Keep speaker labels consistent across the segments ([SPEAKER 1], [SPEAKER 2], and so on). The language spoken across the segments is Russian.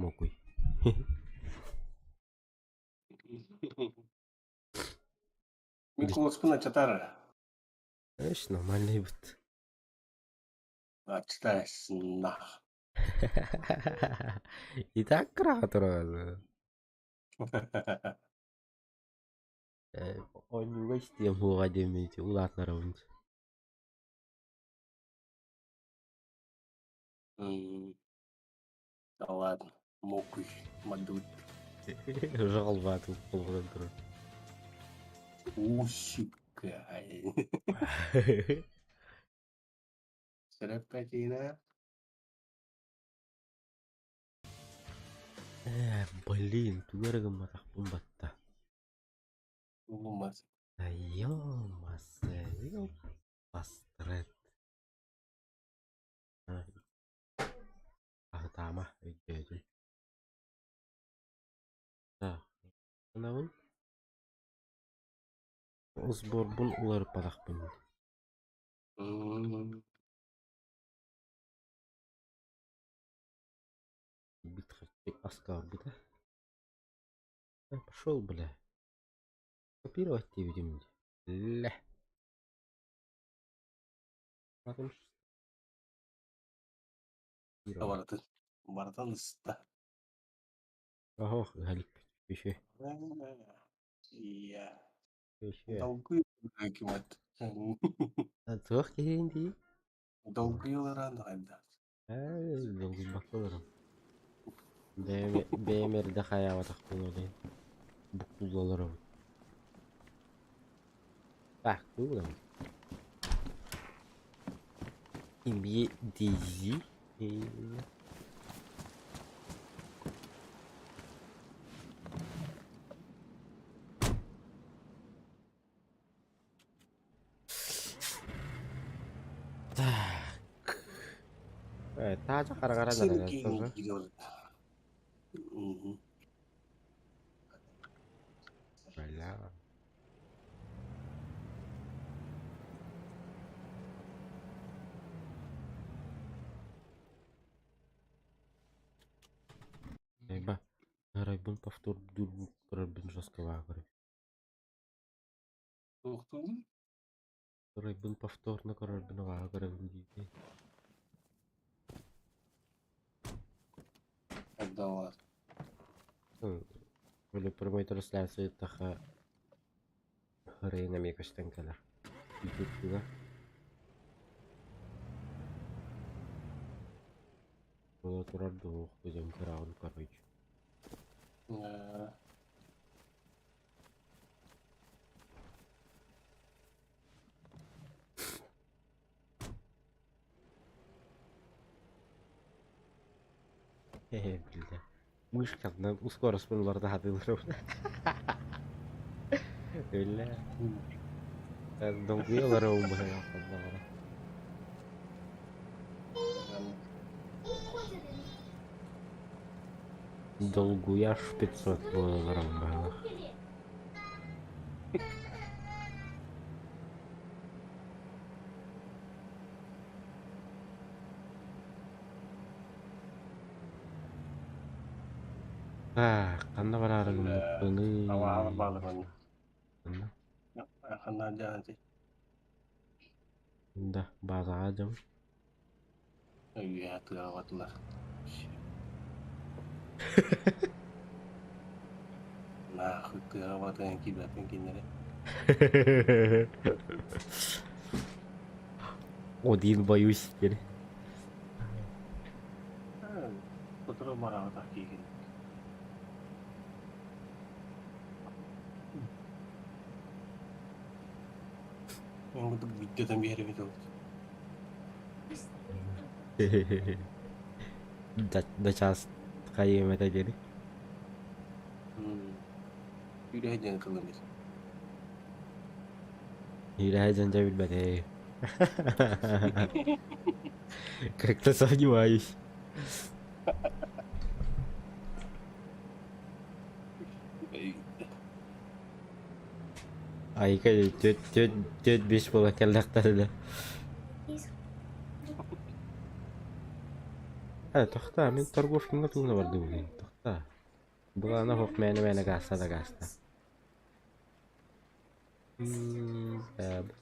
[SPEAKER 1] Мокуй.
[SPEAKER 2] Миколас пына чатары.
[SPEAKER 1] Эш, нормальный вот.
[SPEAKER 2] Читаешься.
[SPEAKER 1] И так кратко. Он не тем владимите, улатно равнить.
[SPEAKER 2] Да ладно, мокуй, мадут.
[SPEAKER 1] Жалва тут полгода.
[SPEAKER 2] Усикай. Серапатина.
[SPEAKER 1] Блин, тугаргам матах бомбатта.
[SPEAKER 2] Лумас.
[SPEAKER 1] Ёмасе, пастрет. Тама, идёте. Так, анавын. Сбор бун улар падахпын. Битха аскар бита. Пошел, бля. Копировать тебе видим. Ля. Потом
[SPEAKER 2] Бартан ста.
[SPEAKER 1] ого, галик. Еще.
[SPEAKER 2] Я.
[SPEAKER 1] Еще.
[SPEAKER 2] Долгую кимат.
[SPEAKER 1] А тух кенди.
[SPEAKER 2] Долгую рано.
[SPEAKER 1] Долго бакаларым. Бемер да хаява тахпын. Букулаларым. Так, куда? Имби дизи. Так. Тажа кара-кара да тоже. Бля. Эйба. Райбун повтор дурбу карабин жесткого агры. Райбун повторно карабинового агры вндите.
[SPEAKER 2] Отдала.
[SPEAKER 1] Или прямой трансляции таха рейнами каштанкалар. Ютуб. Было турарду ходим караун, короче. Бля. Мышка на скорость была хатылырым. Бля. Долгуяларым бля. Долгуяш 500 долларов было. Канда барарым муктуны.
[SPEAKER 2] Ава балыгын.
[SPEAKER 1] Да,
[SPEAKER 2] Хана жанти.
[SPEAKER 1] база адым.
[SPEAKER 2] Я тыгаватлар. Нахуй тыгаватын кибатын кинере.
[SPEAKER 1] Один боюсь теперь.
[SPEAKER 2] Потро марава такие. Yang untuk video dan biar itu.
[SPEAKER 1] Да час ткаем это деле.
[SPEAKER 2] Udah jangan keluar.
[SPEAKER 1] Или janjabit бате. Как-то сомневаюсь. Ай, тёт беш бола келдактары да. Toxta, men торговкаңа тулна барды бүгін. Toxta. Бұғана хоқ мәні ғаста да ғаста.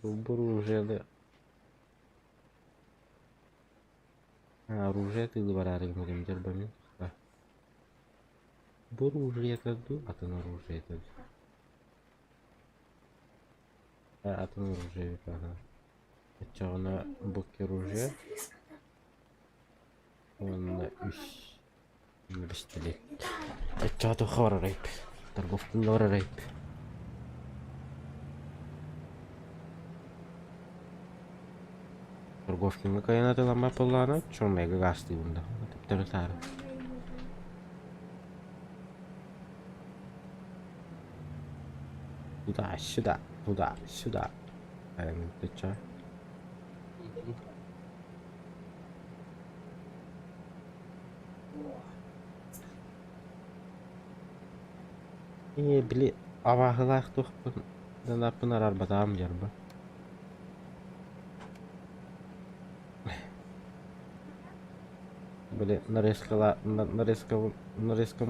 [SPEAKER 1] Бұл оружиялы... Оружие тылы бар арығым өдемдер бәмен. Тоxta. Бұл оружие тәді, атын оружие тәді. Атын оружие тәді. Чағына бұқки оружие. Онна үш. Бістелек. Чағаты қавар арайып. Торговтың лар арайып. Торговкыңа кайнаты лама пылланы, чормайға ғасты бұнда. Тіптірі тары. Туда. Аймен теча. Біле, авағылақ тоқпын. Данапын арбатам жарба. Біле, нарезка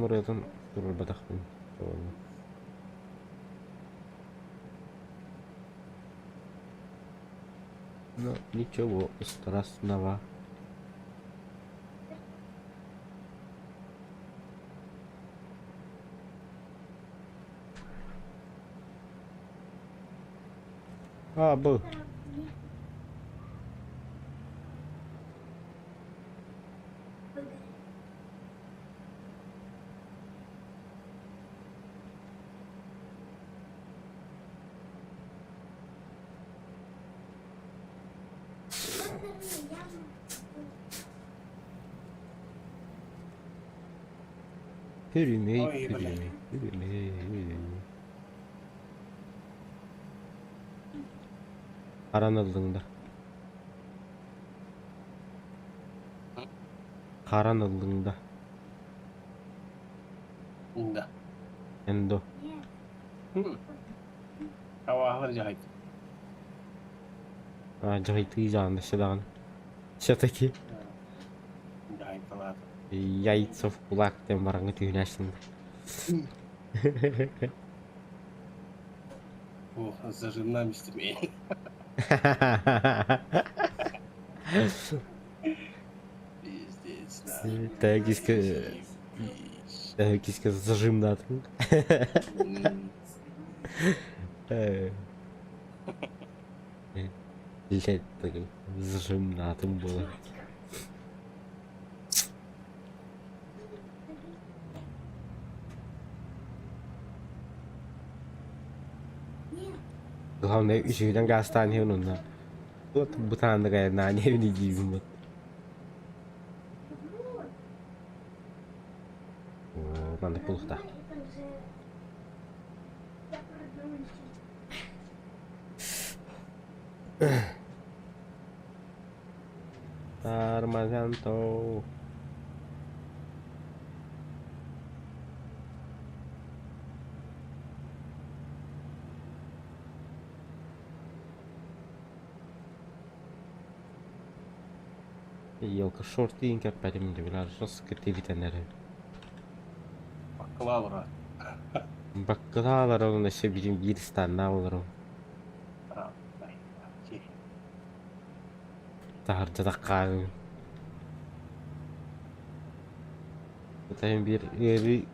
[SPEAKER 1] мұредің тұрыр батақпын. Ну, ничего страшного. Был. Yürümeyi. Karanıldığında.
[SPEAKER 2] Bunda.
[SPEAKER 1] Endo.
[SPEAKER 2] Havalar cahit.
[SPEAKER 1] Cahit'i canlı şıdan. Şataki.
[SPEAKER 2] Cahit falan.
[SPEAKER 1] Яйцов кулак тем бараңы түйнәсін.
[SPEAKER 2] О, зажимнами стемей. Пиздец, да.
[SPEAKER 1] Тәгізгі зажимнатын. Леттігі зажимнатын болы. Главное, işinden gastane onunla. Bu tane de gayet nane evini giydim ben. Ben de kulukta. Armazanto. Елка шортинка, пойдем вилаж, скрытый ветеринары.
[SPEAKER 2] Baklava.
[SPEAKER 1] Bakkalalar onun işte bizim Giristan'da olur o. Tarca da kalın. Zaten bir yeri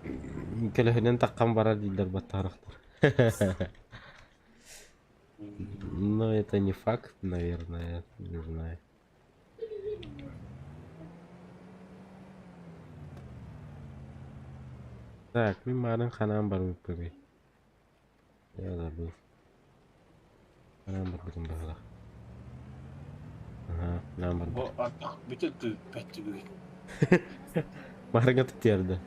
[SPEAKER 1] kölehinen takkan bara değiller bu taraftar. Но это не факт, наверное, не знаю. Так, мимарın kanam var bebeği. Ya da bu. Kanam var bizim bağla. Aha, kanam var.
[SPEAKER 2] Bu artık bütün petti gibi.
[SPEAKER 1] Marga tutuyordu.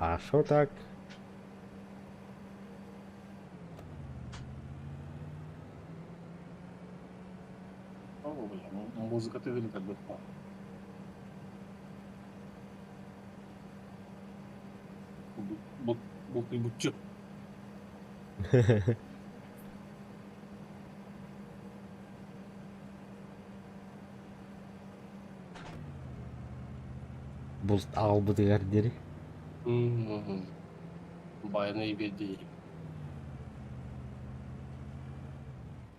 [SPEAKER 1] А что так?
[SPEAKER 2] Музыка ты видишь как бы. Bu buçuk.
[SPEAKER 1] Бұл албыдығар дері.
[SPEAKER 2] Баяна ибеди.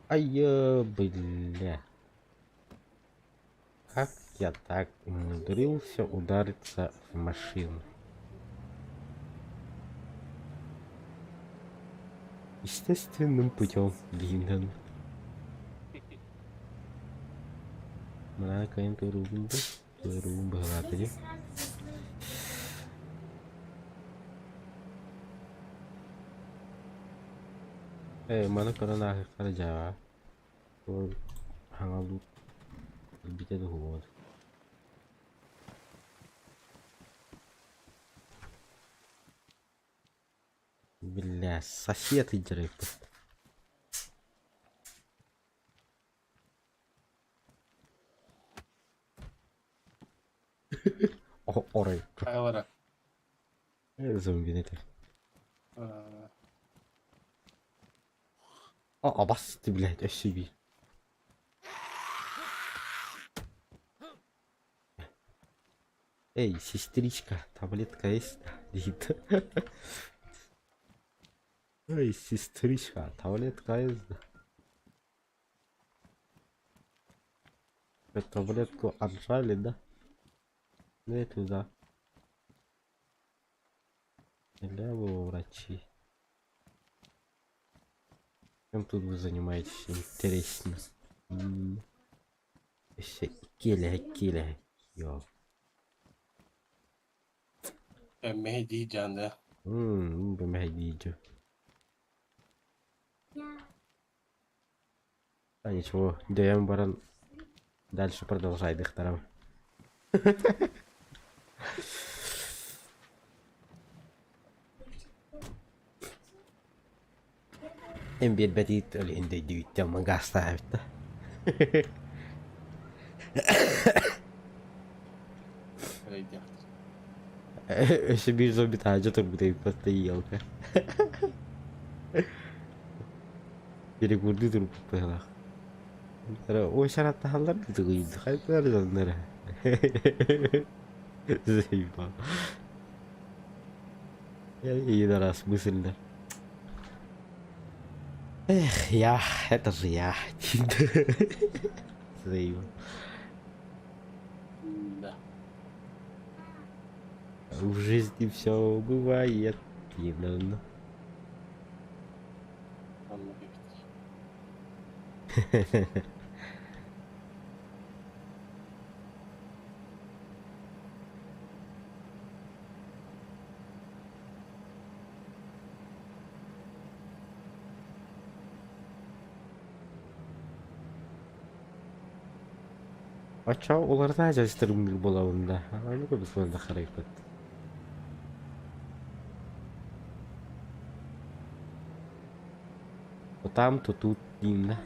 [SPEAKER 1] Айё, бля. Как я так умудрился удариться в машину? Естественным путем, блин. Mana kayın turundu. Turun bahlatı. Mana karena akhir Jawa. Ko hangalu bisa tuh huwad. Бля, сосед иджреп. О, орай.
[SPEAKER 2] Кайвара.
[SPEAKER 1] Зомби не так.
[SPEAKER 2] Э,
[SPEAKER 1] Бас ты, блядь, ошиби. Эй, сестричка, таблетка есть? Лид. Эй, сестричка, таблетка есть? Таблетку отжали, да? Ну туда. Для врачи. Чем тут вы занимаетесь? Интересно. Киля. Йо.
[SPEAKER 2] Мехди Джанда.
[SPEAKER 1] Бомбидиджу. А ничего, даем баран. Дальше продолжай, докторам. Эмбед бедит или инде дюйте магаста.
[SPEAKER 2] Öyle.
[SPEAKER 1] Еще bir zombi tacı turgudayım pasta yiyalka. Biri kurdu durup bela. Tara o şarat tahallar gitu gitu. Kayıtlar zanlara. Zeyba. Ya iyi de Rasmus'unlar. Я, это же я. Зейба.
[SPEAKER 2] Да.
[SPEAKER 1] В жизни все бывает. Именно.
[SPEAKER 2] Anladım.
[SPEAKER 1] Ача оларда ажастырымдуу болабында. Аны көп сонда карайбыт. Там то тут именно.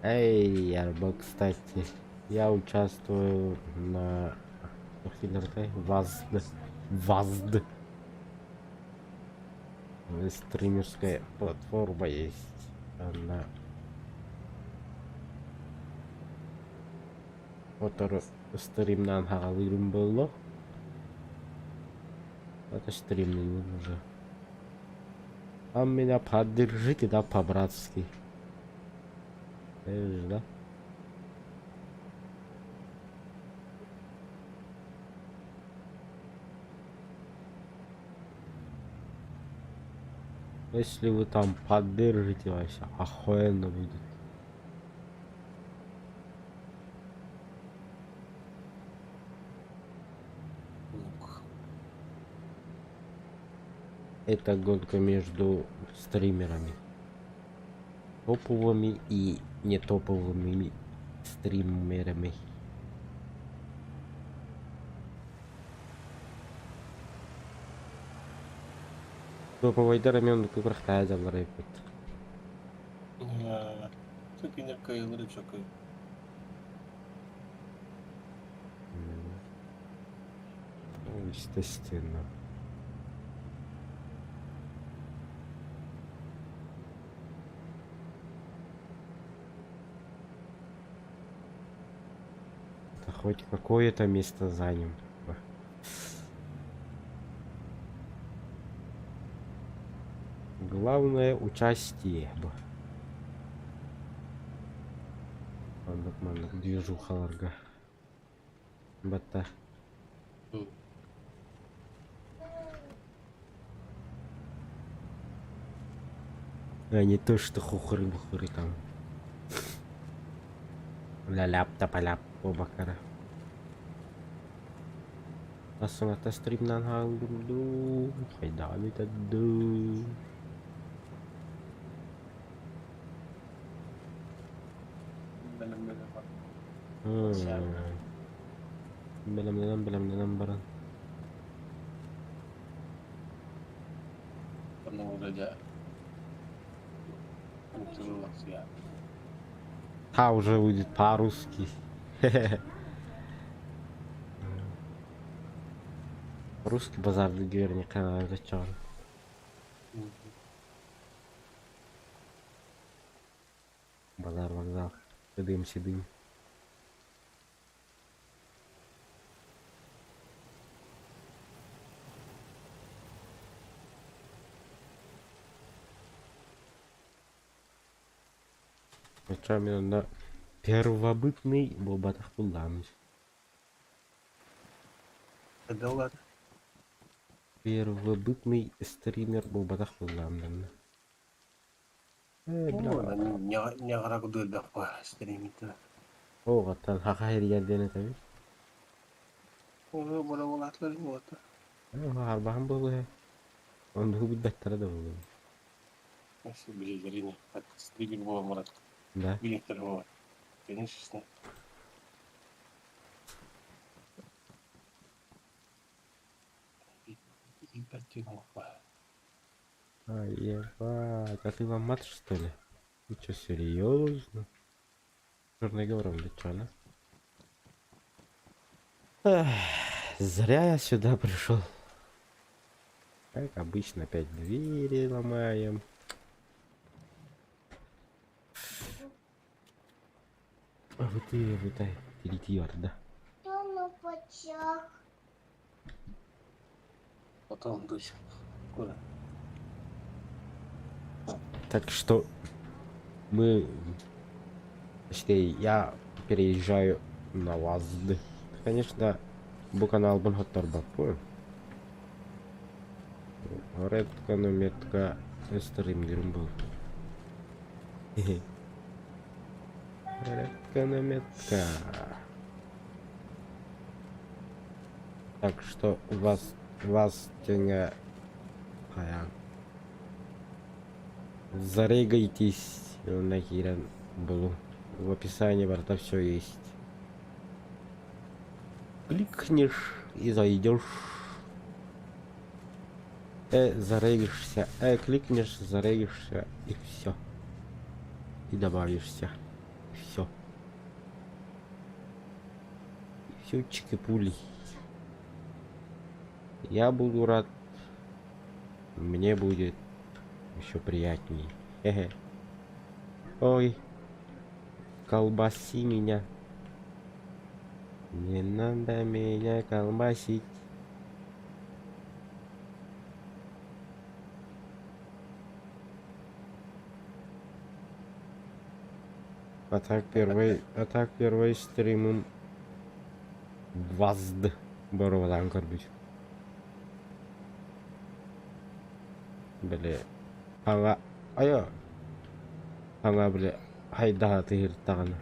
[SPEAKER 1] Эй, Ярба, кстати, я участвую на ВАЗД. Стримерская платформа есть. Она Отор стримнан хагалырым болло. Это стримный уже. А меня поддержите, да, по-братски. Да? Если вы там поддержите, вообще охуенно будет. Это гонка между стримерами. Топовыми и не топовыми стримерами. Топовайдар мен көбірақта азалар епет.
[SPEAKER 2] Çok ince kayaları çok iyi.
[SPEAKER 1] Естественно. Да хоть какое-то место заним. Главное участие. Мандык движухаларга. Бата.
[SPEAKER 2] М.
[SPEAKER 1] А не то, что хухры-бухры там. Ля-ляп-тапаляп бакара. Асыңата стримнан хаңдымду. Хайдан итадду.
[SPEAKER 2] Белем бар.
[SPEAKER 1] Белем баран.
[SPEAKER 2] Пernah udah muncul ya.
[SPEAKER 1] Та уже будет по-русски. Русский базар наверняка зачем. Базар вокзал. Сидым. Причем именно первобытный бобатах пулдамж.
[SPEAKER 2] Ada ular.
[SPEAKER 1] Первобытный стример бобатах пулдамж.
[SPEAKER 2] Oh, dan nyara kudu dapat stream itu.
[SPEAKER 1] О, ваттан хахайр geldiğini tabii.
[SPEAKER 2] Oh, bola atlar bu ata.
[SPEAKER 1] Harbahan bu he. Onda bu better da bu.
[SPEAKER 2] Masih beli dari ini. Streaming bawa marat.
[SPEAKER 1] Да.
[SPEAKER 2] Beli terbawa. Конечно. И потянул.
[SPEAKER 1] А, ебать. А ты ломат, что ли? Ты чё, серьезно? Черный говором лечано. Зря я сюда пришел. Как обычно, опять двери ломаем. Вытай, перейти, да?
[SPEAKER 2] Потом дочь. Куда?
[SPEAKER 1] Так что точнее, я переезжаю на ВАЗД. Конечно, bu kanal bun hotor bakma. Редко, но метко стримером был. Редко, но метко. Так что вас тяня. Зарегайтесь на Киран Блу. В описании борта все есть. Кликнешь и зайдешь. Зарегишься. Кликнешь, зарегишься и все. И добавишься. Все. Все чики-пули. Я буду рад. Мне будет еще приятней. Ой, колбаси меня. Не надо меня колбасить. А так первый стримом ВАЗД боровадан көрбүт. Беле аңа біле хайда тыйырттаганы.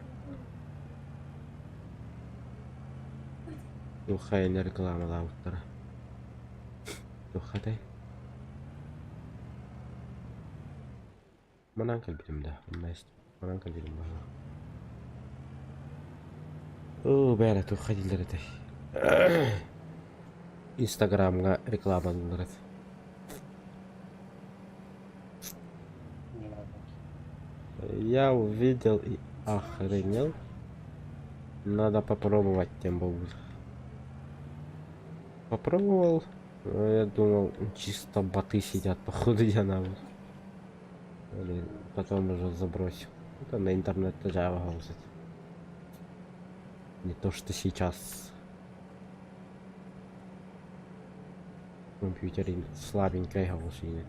[SPEAKER 1] Тухайны рекламалап уттара. Тухатай. Манан калбирим да. Манан калбирим да. О, бәрі тухайдилер этэй. Инстаграмга рекламалар. Я увидел и охренел. Надо попробовать тем более. Попробовал. Я думал, чисто боты сидят, походу я на вот. Потом уже забросил. Это на интернет тоже обогался. Не то, что сейчас. В компьютере слабенькая голосинет.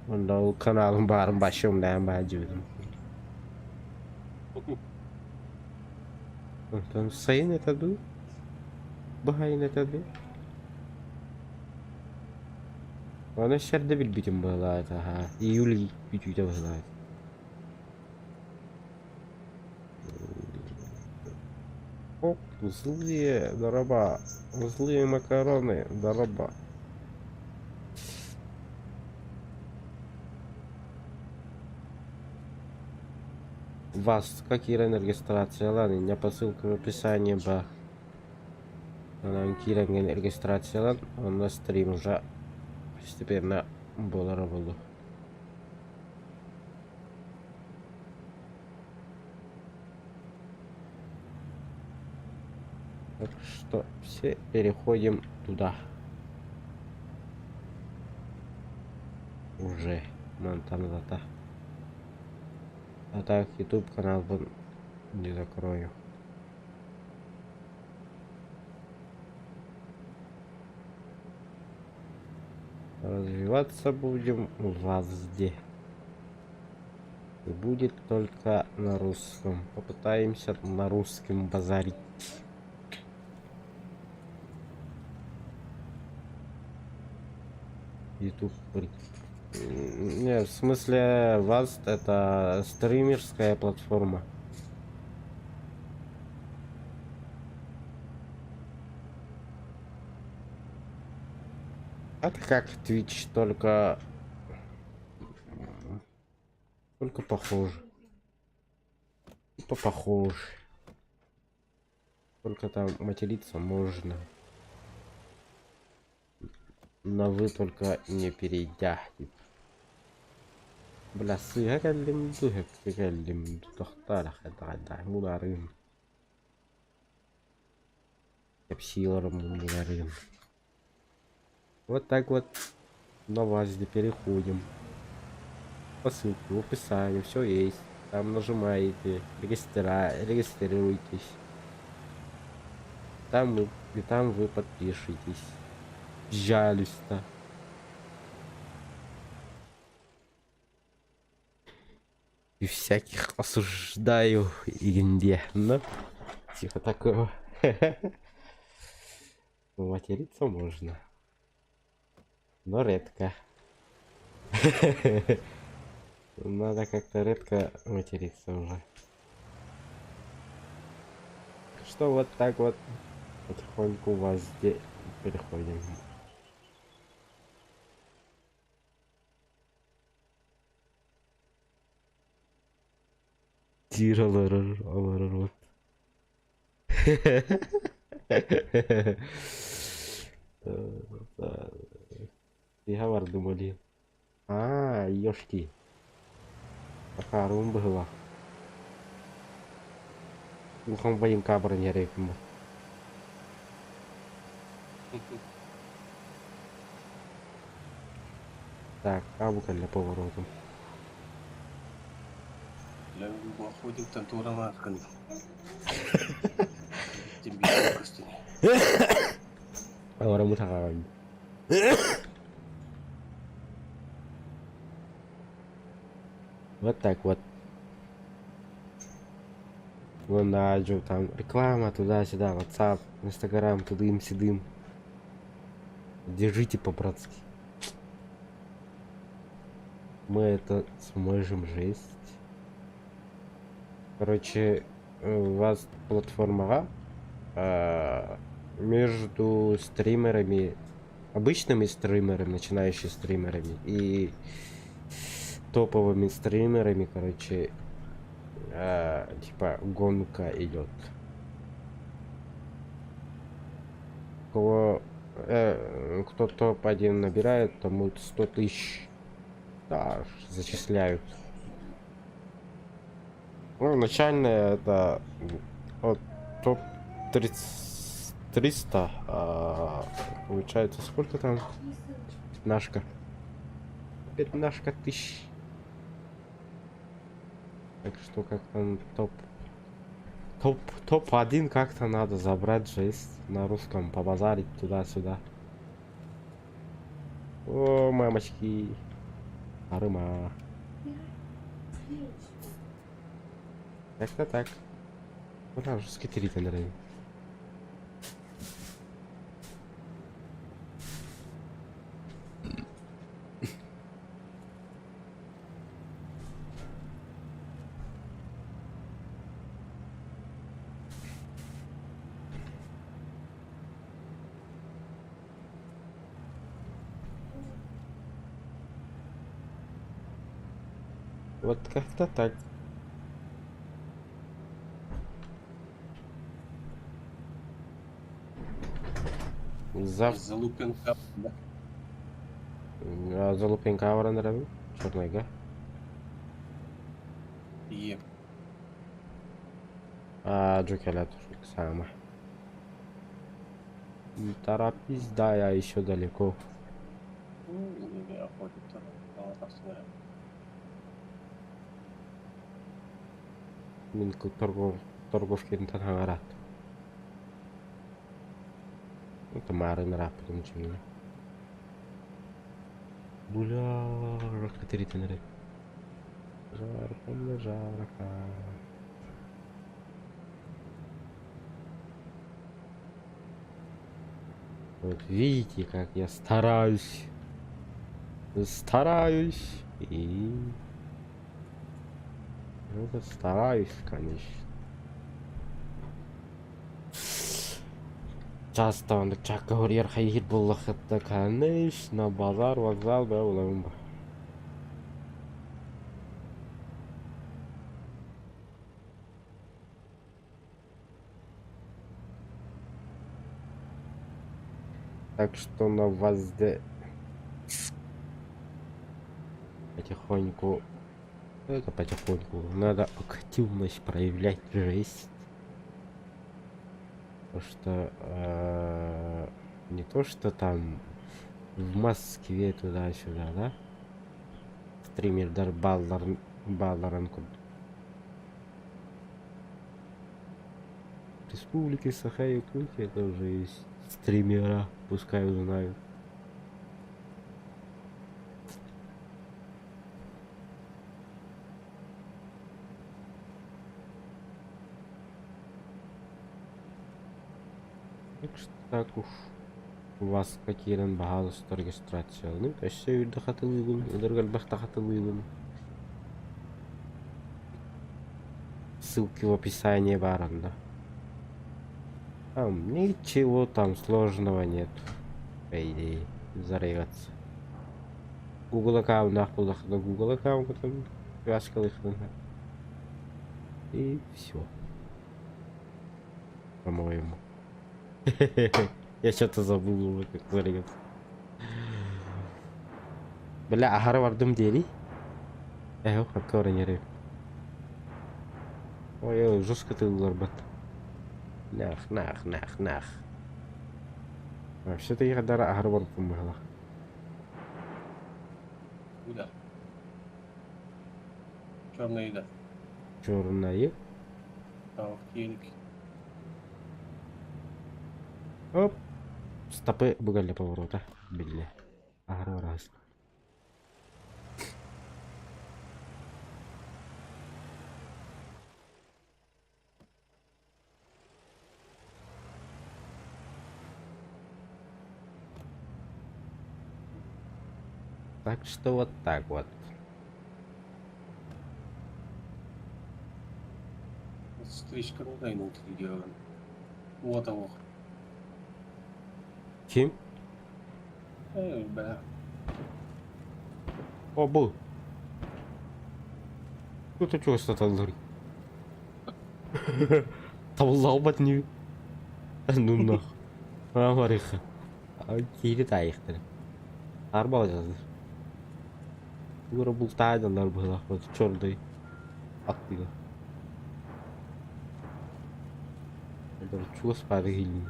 [SPEAKER 1] Onda kanalın bağrım başımdan bağcıyordum. Там sayın etadı. Bahayın etadı. Ona şerde bir bitim bağlaydı ha. İyuli bütüde bağlaydı. Оп, злые, дороба. Злые макароны, дороба. Вас какие регистрациялар? Я посылка в описании ба. Анан киренген регистрациялар, он на стрим уже постепенно болары болду. Так что все переходим туда. Уже Монтана. А так YouTube канал не закрою. Развиваться будем везде. И будет только на русском. Попытаемся на русском базарить. YouTube. Не, в смысле, Vast это стримерская платформа. Это как Twitch, только похоже. Типа похож. Только там материться можно. Но вы только не перейдя. Бля, сыгалим духек, сыгалим тохтарах, это мударым. Капсилором мударым. Вот так вот на Вазде переходим. По ссылке в описании, все есть. Там нажимаете, регистрируйтесь. Там вы подпишитесь. Пожалуйста. И всяких осуждаю и где, но типа такого. Материться можно, но редко. Надо как-то редко материться уже. Что вот так вот потихоньку вас здесь переходим. Тиралар. Я вардумали. Ёшки. Акарум была. Ухом боим кабра не рекому. Так, кабука для поворотом.
[SPEAKER 2] Для ходим тантура матками. Тебе костей.
[SPEAKER 1] Orang mutakan. Вот так вот. Вон на Аджу там реклама туда-сюда, WhatsApp, Instagram, тудым-сюдым. Держите по-братски. Мы это сможем жесть. Короче, у вас платформа между стримерами, обычными стримерами, начинающими стримерами и топовыми стримерами, короче, типа гонка идет. Кто топ-1 набирает, тому 100 тысяч, да, зачисляют. Ну, начальная это от топ-30 300. Получается, сколько там? Пятнашка. 15 тысяч. Так что как-то топ-1 как-то надо забрать жесть на русском, побазарить туда-сюда. О, мамочки. Арыма. Как-то так. Вот там же скитерить нравится. Вот как-то так. Завтра
[SPEAKER 2] Залупин, да.
[SPEAKER 1] залупенька аврандырабы. Черныйга.
[SPEAKER 2] И
[SPEAKER 1] Джокеля тоже самое. Не торопись, да, я еще далеко.
[SPEAKER 2] не охотит на красное.
[SPEAKER 1] Мен торговки тангарат. Это марын рап, потому что мне. Буля, ракетерит нравится. Жарко. Вот видите, как я стараюсь. И это стараюсь, конечно. Часто он так говорит, хайгит был это, конечно, базар, вокзал, да, так что на ВАЗДе потихоньку, это потихоньку, надо активность проявлять, жесть. Потому что не то, что там в Москве туда-сюда, да? Стример дар Балларанку. В Республике Саха-Якутия тоже есть стримера, пускай узнают. Так что так уж у вас какие-то багалысы регистрация. Все үйді қатылыйдым, ұдырғалбақта қатылыйдым. Ссылки в описании баранда. Там ничего там сложного нет, по идее, зарегаться. Google аккаунт, Google аккаунт, там и все. По-моему. Я что-то забыл уже, как зарегаться. Бля, ахара вардым дели. Как оренеры. Ой, жестко ты ларбат. Нах. Все-таки я дара ахара вардым было.
[SPEAKER 2] Куда? Черная еда.
[SPEAKER 1] Черная.
[SPEAKER 2] А в телеке.
[SPEAKER 1] Оп. Стопы бугали поворота. Бля. Ахара раз. Так что вот так вот.
[SPEAKER 2] Стричка дай внутри делаем. Вот его.
[SPEAKER 1] Kim?
[SPEAKER 2] Бля.
[SPEAKER 1] О, был. Ну ты чего статалдыр? Табыллау батни. Ну нах. Амариха. Кейли тайықты. Арбал жазды. Юра бұл тайдалар бұл ақпады. Чордай. Аттыға. Это чего спады хилин.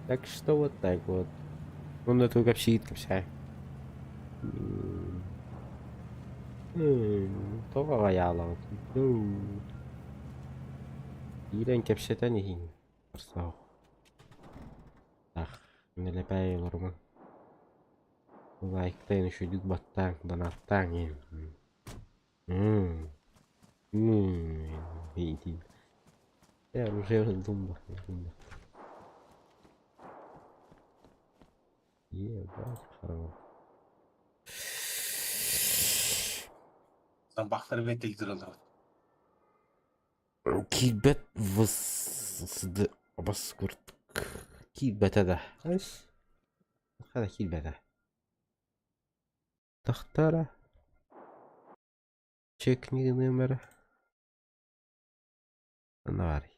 [SPEAKER 1] Так что вот так вот. Он это капсит, капсай. Тоға аяла. Ирен кепсетен иһин. Барсау. Ах, нелепәй олормун. Лайктайын үшүдүк баттаң, данаттаң ен. Иди. Я уже думал. Ебать, хорош.
[SPEAKER 2] Sabahları ve tildirılır.
[SPEAKER 1] Кибет высды обоскурт. Кибет это. Ась. هذا кибет. تختار чекни номер. Анвари.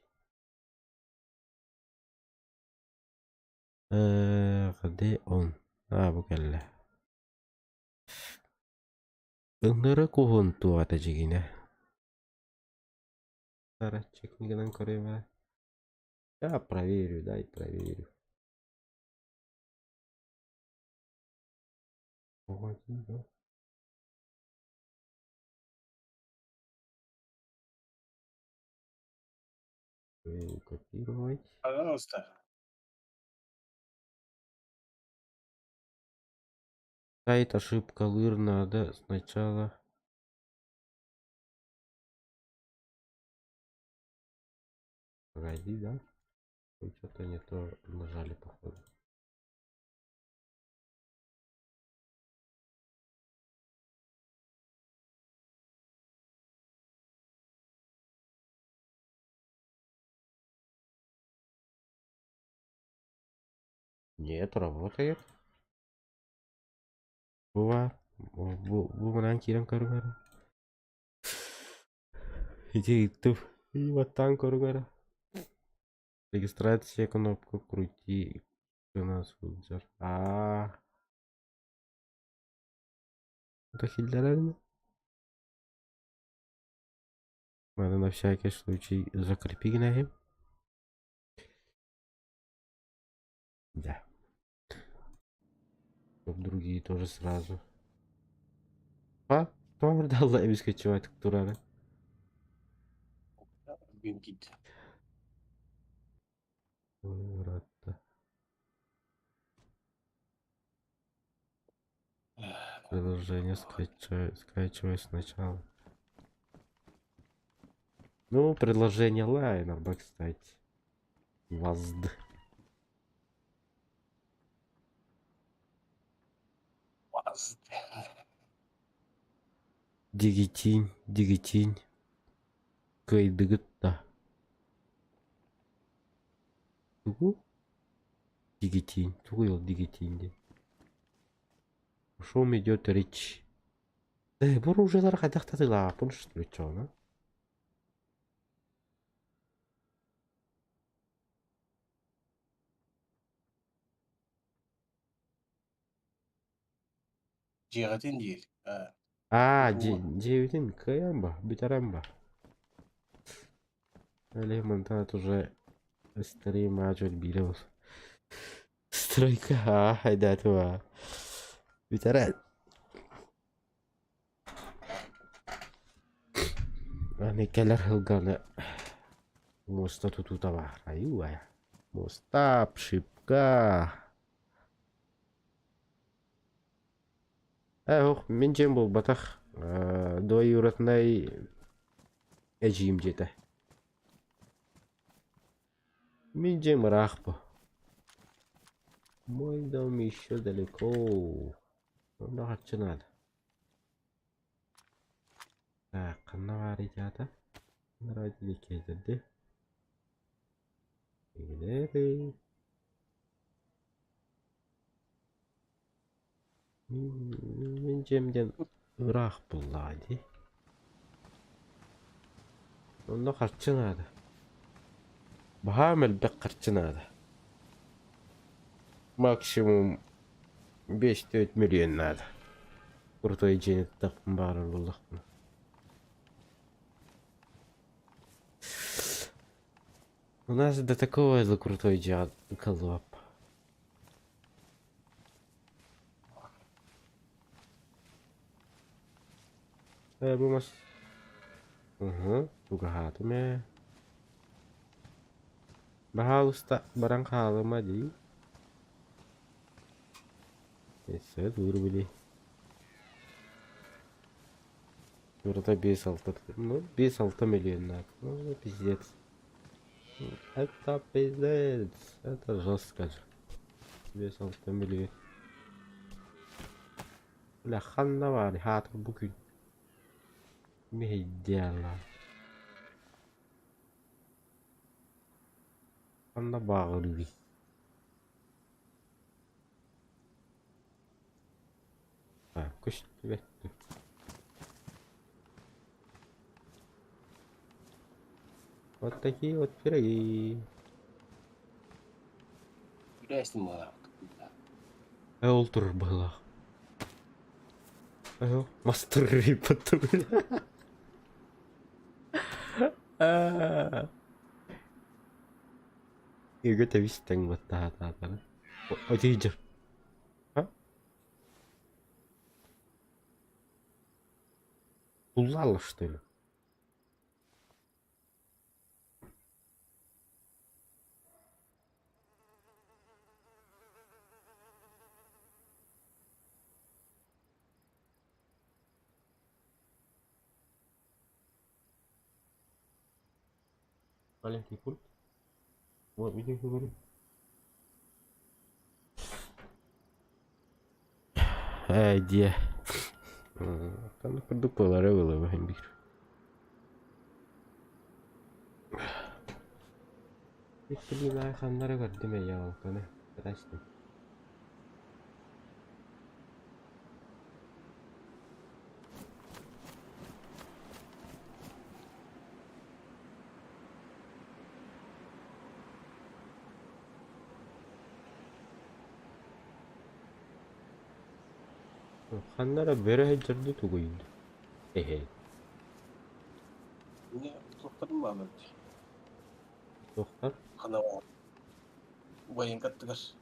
[SPEAKER 1] غدي он. بكلا. Ыңгыры кухунту ата жигине. Тара чекнигинен көрөйм. Я проверю, дай проверю. Погоди, да. Копировать.
[SPEAKER 2] Пожалуйста.
[SPEAKER 1] Сайт ошибка лыр надо сначала. Погоди, да? Ой, что-то не то нажали, походу. Нет, работает. Бува. Бу менен кирен көрүңөр. Иди туп. И вот там көрүңөр. Регистрация кнопку крути. У нас вызор. Это хильдерально? Надо на всякий случай закрепить ноги. Да. Чтоб другие тоже сразу. Тоже дал обескочевать турары.
[SPEAKER 2] Gün gitti.
[SPEAKER 1] Приложение скачивай сначала. Ну, предложение лайнерба, кстати. Вазд. Дигитинь. Кайдыгытта. Тугу? Дигитинь. Тугу дигитинь. Шум идет речь. Бұл уже қайдақтадыла. Бұны что ли чоны?
[SPEAKER 2] Cihatin değil. Ha.
[SPEAKER 1] Девятин, каямба, битарамба. Элементат уже стрима чуть билил. Стройка, хайдатуа. Битарат. Ани келер хылганы. Моста тутута бар. Аюая. Моста пшипка. Ох, мен жем бол батақ. Дой уратнай әжейім жеті. Мен жем рах по. Мой дом еще далеко. Онда қатшы надо. Так, қанна бар еді. Радили кездерді. Егілері. Мен жемден ырах бұллады. Онда қатшы надо. Бахамел бек қатшы надо. Максимум 5-4 миллион надо. Крутой день тақпын барын бұллақпын. У нас до такого за крутой джад колоп. Bu mas. Tuga hatu me. Bahal usta barang kalma di. Neyse dur bile. Burada 5-6 mı? 5-6 миллиона. Ну, пиздец. Это пиздец. Это жестко же. 5-6 milyon. Ulan kanla var hatır bugün. Ne hediyeler. Kanla bağırıyor. Ha, kuş bekle. Вот такие вот пироги.
[SPEAKER 2] Yürüyesin bana.
[SPEAKER 1] Элтур была. Мастер репету. Иго ты вистен вот та. Отидер. Пулала что ли? Маленький пульт. Вот, видишь, говорю. Diye. Tam produktları böyle bakayım bir. Bir daha kanlara gördüm ya kanı. Kaçtım. Kanlara böyle hecirdi tuğuydu. Hehe.
[SPEAKER 2] Ne topladın mı Ahmet?
[SPEAKER 1] Doktor.
[SPEAKER 2] Kana var. Bayın kattıgar.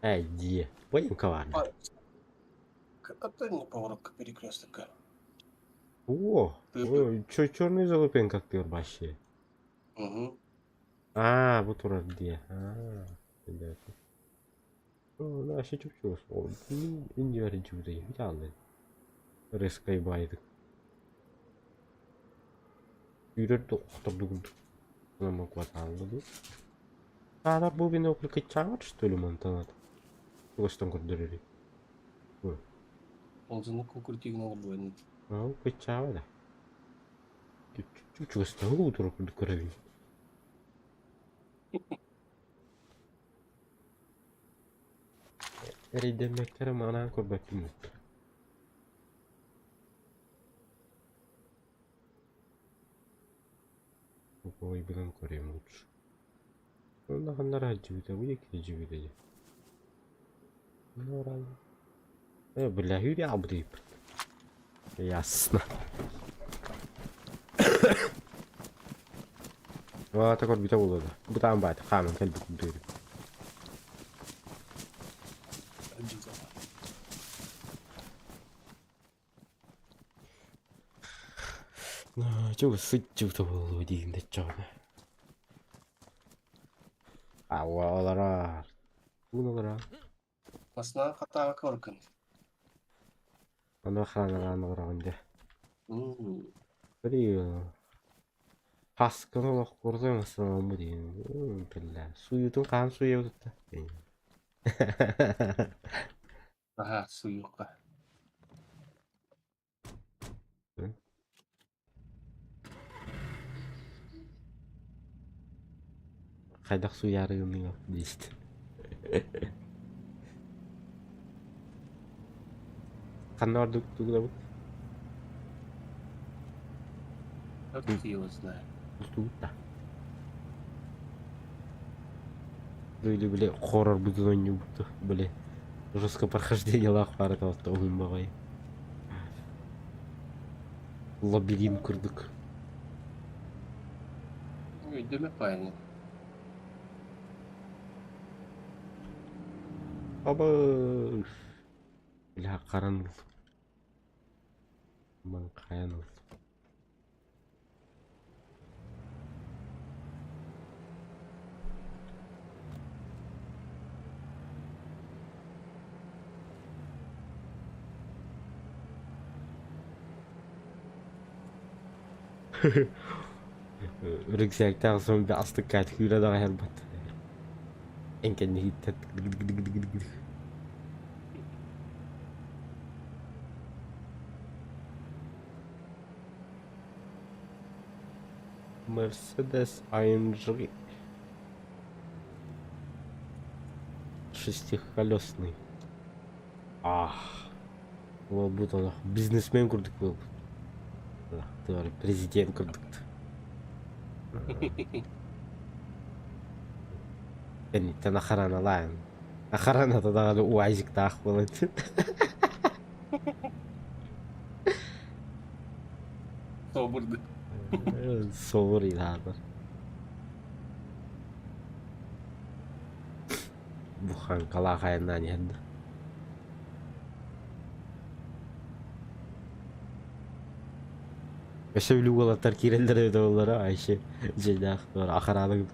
[SPEAKER 2] Ne?
[SPEAKER 1] Diye. Bayım kavardı.
[SPEAKER 2] Это не поворот к перекрестку.
[SPEAKER 1] О, черный залупенка актер вообще.
[SPEAKER 2] Угу.
[SPEAKER 1] Bu turad diye. Понятно. Ну, вообще чуть-чуть. İnce verici bir değil. Bir anlayın. Reskayı baydık. Yürüdü oturduk. Ama кварталды. Надо был вино прикачать, что ли, Монтанат? Вот что он говорит.
[SPEAKER 2] Он за нуку крутигнул бы.
[SPEAKER 1] Качава, да. Чуть-чуть стало утро под крови. Рейдемектере мана кобатим. Ой, блин, корем лучше. Ну, на раджи, вы какие живете? Ну, ради. Бля, Юрий Абдип. Ясно. Так вот, битого да. Там бат, хамон, кальбик дыр. Чего сыт-то было один да чё? Валара. Унагара.
[SPEAKER 2] Aslında hata korkun.
[SPEAKER 1] Аны ханагаанаграганде. Бери пасканы курдыңсан му дейм. Билла. Суютун кан суyu tuttu.
[SPEAKER 2] Aha su yok.
[SPEAKER 1] Кайдак суу ярыгының yok дейсти. Kanlar döktüğü
[SPEAKER 2] Кто его знает.
[SPEAKER 1] da. Böyle horror bir oyun yoktu. Böyle жесткое прохождение лахвары того oyun Labirent kurduk.
[SPEAKER 2] Ödeme payını.
[SPEAKER 1] Ama. Bila karanlık. Man kayan oldu. Ryggsäckten som bästa kattskjula där helvete. Enkel hittat. Mercedes AMG. Шестиколесный. Ол будто бизнесмен курдук был. Ты говоришь, президент курдук. انت اخرنا لاين اخرنا تضغط وعايزك تاخذ
[SPEAKER 2] Соборды.
[SPEAKER 1] صوري هذا بخان كلا خايناني هدا بس بلو والله تركير اللي دولار عايشه جدا اختار اخر هذا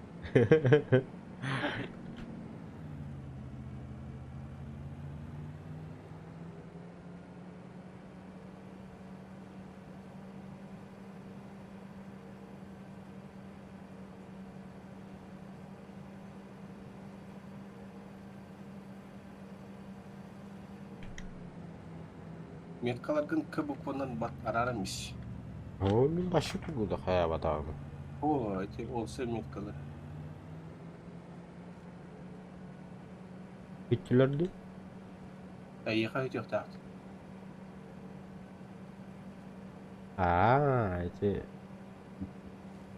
[SPEAKER 2] Меткаларгын К буквынан бат арарымыш.
[SPEAKER 1] هو من بشوف بودا خيا بتاعنا
[SPEAKER 2] О, эти олсы меткалар.
[SPEAKER 1] bittilerdi
[SPEAKER 2] Айыха өтек таат.
[SPEAKER 1] эти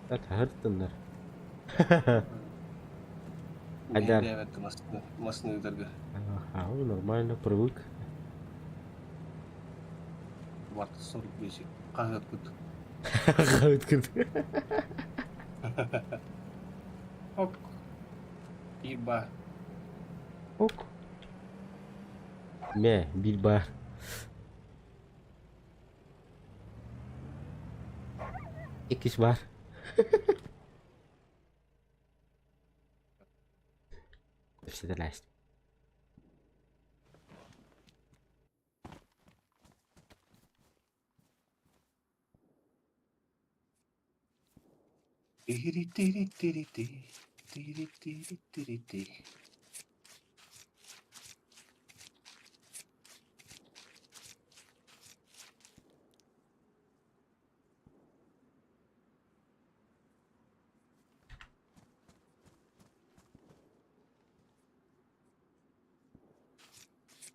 [SPEAKER 1] تهرتنر
[SPEAKER 2] Мен
[SPEAKER 1] Адар.
[SPEAKER 2] де әвәтті масыны өдерге.
[SPEAKER 1] Нормально привык.
[SPEAKER 2] Барты 45 қағат күт.
[SPEAKER 1] Өткірді.
[SPEAKER 2] Ок. Ирба.
[SPEAKER 1] Ок. Bir бар. İkiz var. Все это ласть.
[SPEAKER 2] Тири-тири-тири-ти.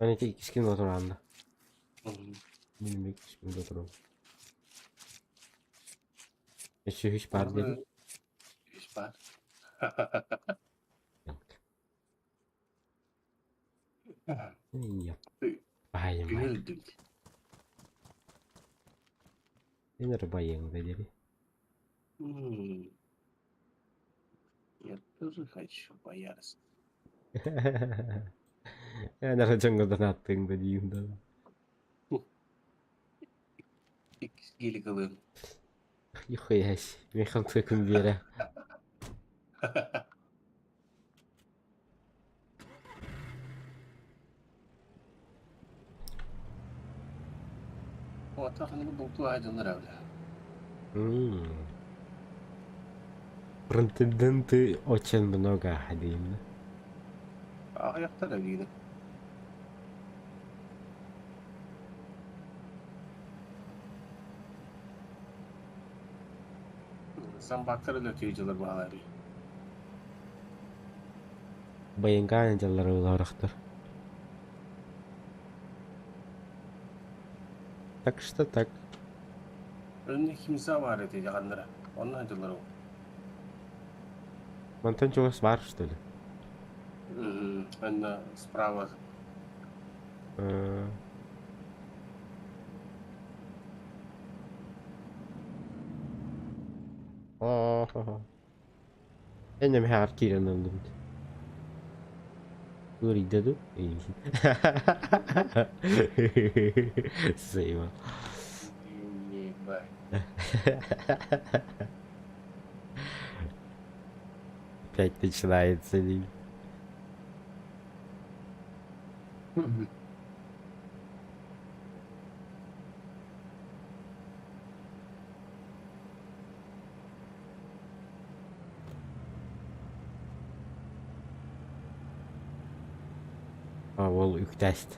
[SPEAKER 1] Ben iki ikisinin oturağında. Benim ikisinin oturağında. Hiç var dedi.
[SPEAKER 2] Hiç var.
[SPEAKER 1] Yok. Bayım var.
[SPEAKER 2] Öldüm.
[SPEAKER 1] Benim bayım dedi.
[SPEAKER 2] Я тоже хочу боярство.
[SPEAKER 1] Nerede canlıdan attığın da diyeyim de.
[SPEAKER 2] Geli kalın.
[SPEAKER 1] Yok ya. Ben kalk takım bir yere.
[SPEAKER 2] O takını buldu aydınlar öyle.
[SPEAKER 1] Претенденты очень много ходили.
[SPEAKER 2] Ayakta da giydi. Sen baktırı ötüyücüler bağları.
[SPEAKER 1] Bayıngan canları olacaktır. Так что так.
[SPEAKER 2] Önünde kimse var edecek anlara. Onun acıları o.
[SPEAKER 1] Антон чего свар, что ли?
[SPEAKER 2] Önüne справа. Я не мягко кирен öldüm. Dur dedi. İyi. Sayma.
[SPEAKER 1] Опять начинается день.
[SPEAKER 2] Мгм.
[SPEAKER 1] Ол үктәст.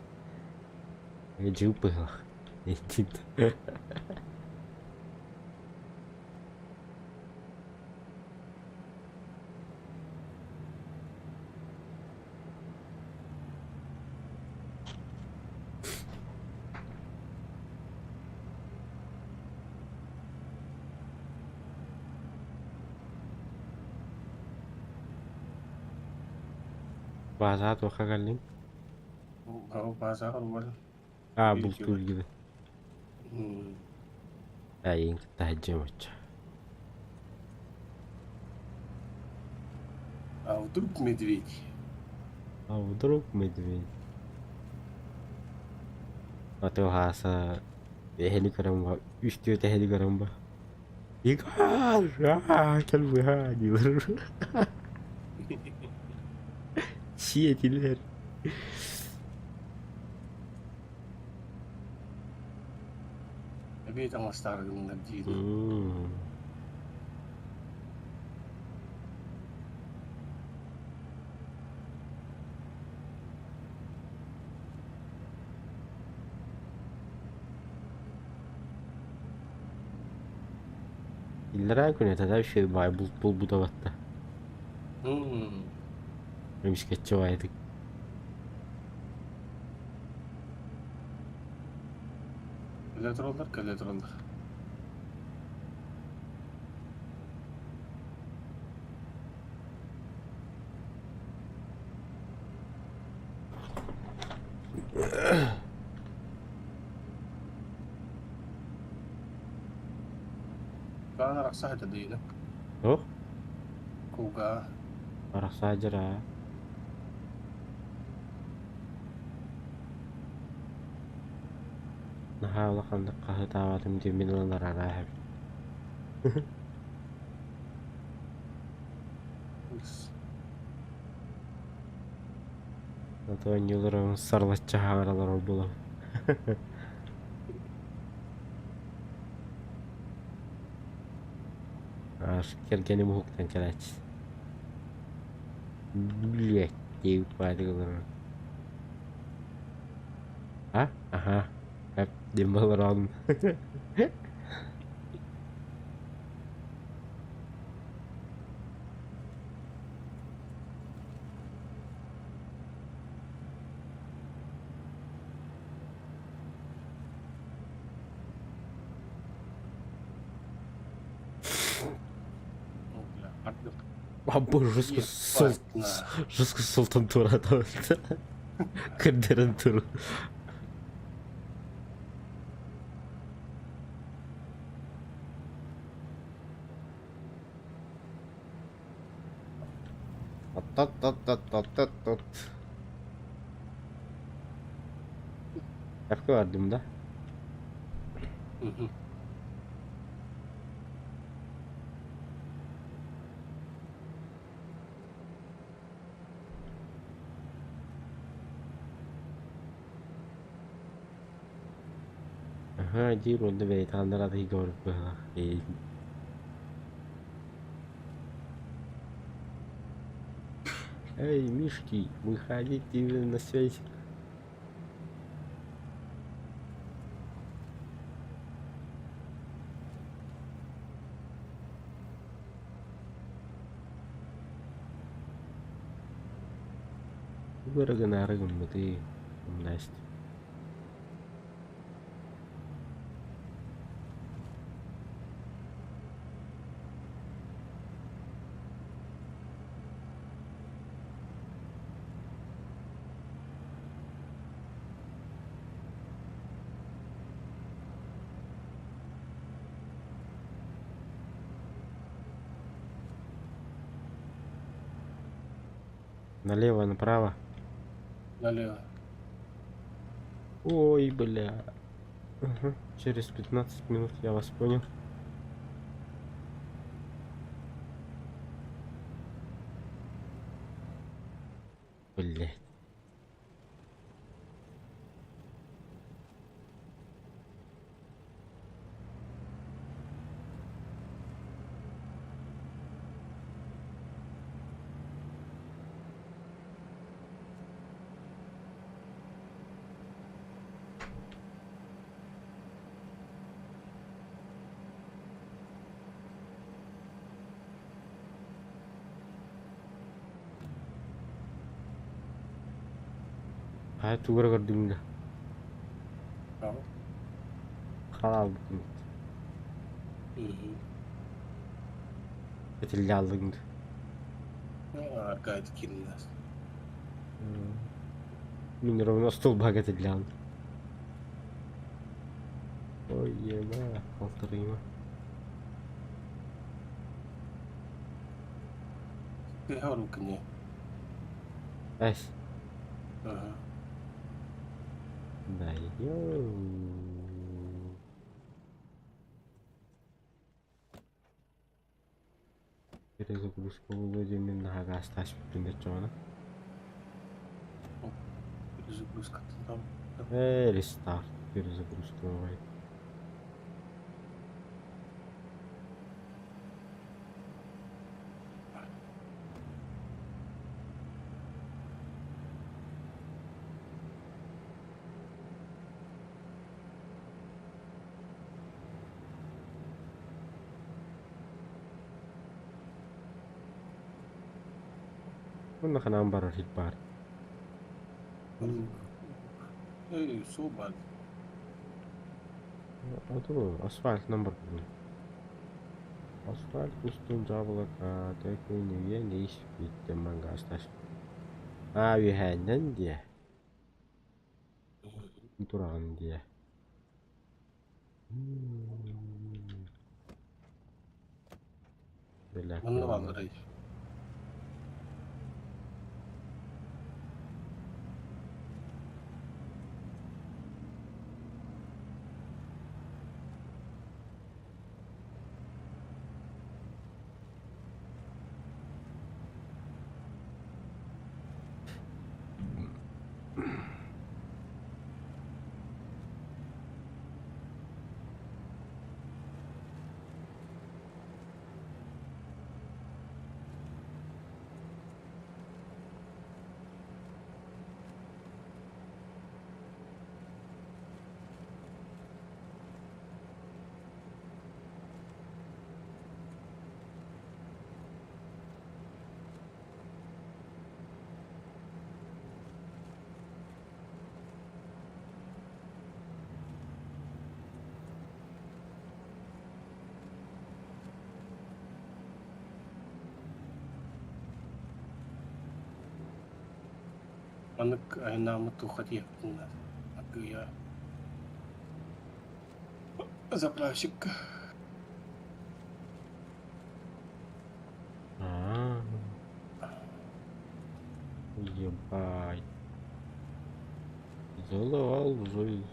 [SPEAKER 1] Жуп было. База тоқа калдым.
[SPEAKER 2] Базар olmadı.
[SPEAKER 1] Бул
[SPEAKER 2] Видео.
[SPEAKER 1] тур gibi.
[SPEAKER 2] М.
[SPEAKER 1] Әйін тәжім өтші.
[SPEAKER 2] А вдруг медведь?
[SPEAKER 1] А вдруг медведь? Atau hasa heligram ba. Üstü de heligram ba. Ikan! Kalbi ha diyor. Şiyetiler.
[SPEAKER 2] Tapi sama star ng Gino.
[SPEAKER 1] İllere akın et adam şey bay bul bu da battı. Demiş geçe vaydık.
[SPEAKER 2] Kaletrollar. Bana raksa hadi değil.
[SPEAKER 1] Oh,
[SPEAKER 2] Kuga.
[SPEAKER 1] parah saja lah. نحاول أن قهوة تمدي من الراحب. Atau nyuruh sarlat caharalar bulan. Kerjanya muhuktan kelaç. Блять, тип падал. А? Ага. Hep dimbalran. Abu Rusku Sultan Tur'a Kırdarın turu. Tot. Hep gördüm de. Ага, Диру дебейт, андра да игор была. Эй, мишки, выходите на связь. Араган, ты Настя. Налево, направо.
[SPEAKER 2] Налево.
[SPEAKER 1] Ой, бля. Ага. Через 15 минут я вас понял. тугра көрдүң да.
[SPEAKER 2] Ага.
[SPEAKER 1] Халал бүкүн. Этилли алдың да.
[SPEAKER 2] Аркадий Киллинас.
[SPEAKER 1] Мен ровно стол багет этилли алдым. Ой, ема, алтырыйма.
[SPEAKER 2] Ты говорил ко мне.
[SPEAKER 1] Эс,
[SPEAKER 2] Ага.
[SPEAKER 1] да, Перезагрузка выводим на гасташ примерно.
[SPEAKER 2] Перезагрузка там.
[SPEAKER 1] Рестарт. Перезагрузка бывает. Kuna ka number hit bar.
[SPEAKER 2] Эй, Соболь.
[SPEAKER 1] Atau asfalt number bunu. Asfalt устун жабылак tekniğe ne iş bitti man gastaş. Abi henden diye. Durağın diye. Böyle
[SPEAKER 2] Bunu alırız. Анık aynamı тухать ехать надо. А я заправщик.
[SPEAKER 1] Ебать. Залал жизнь.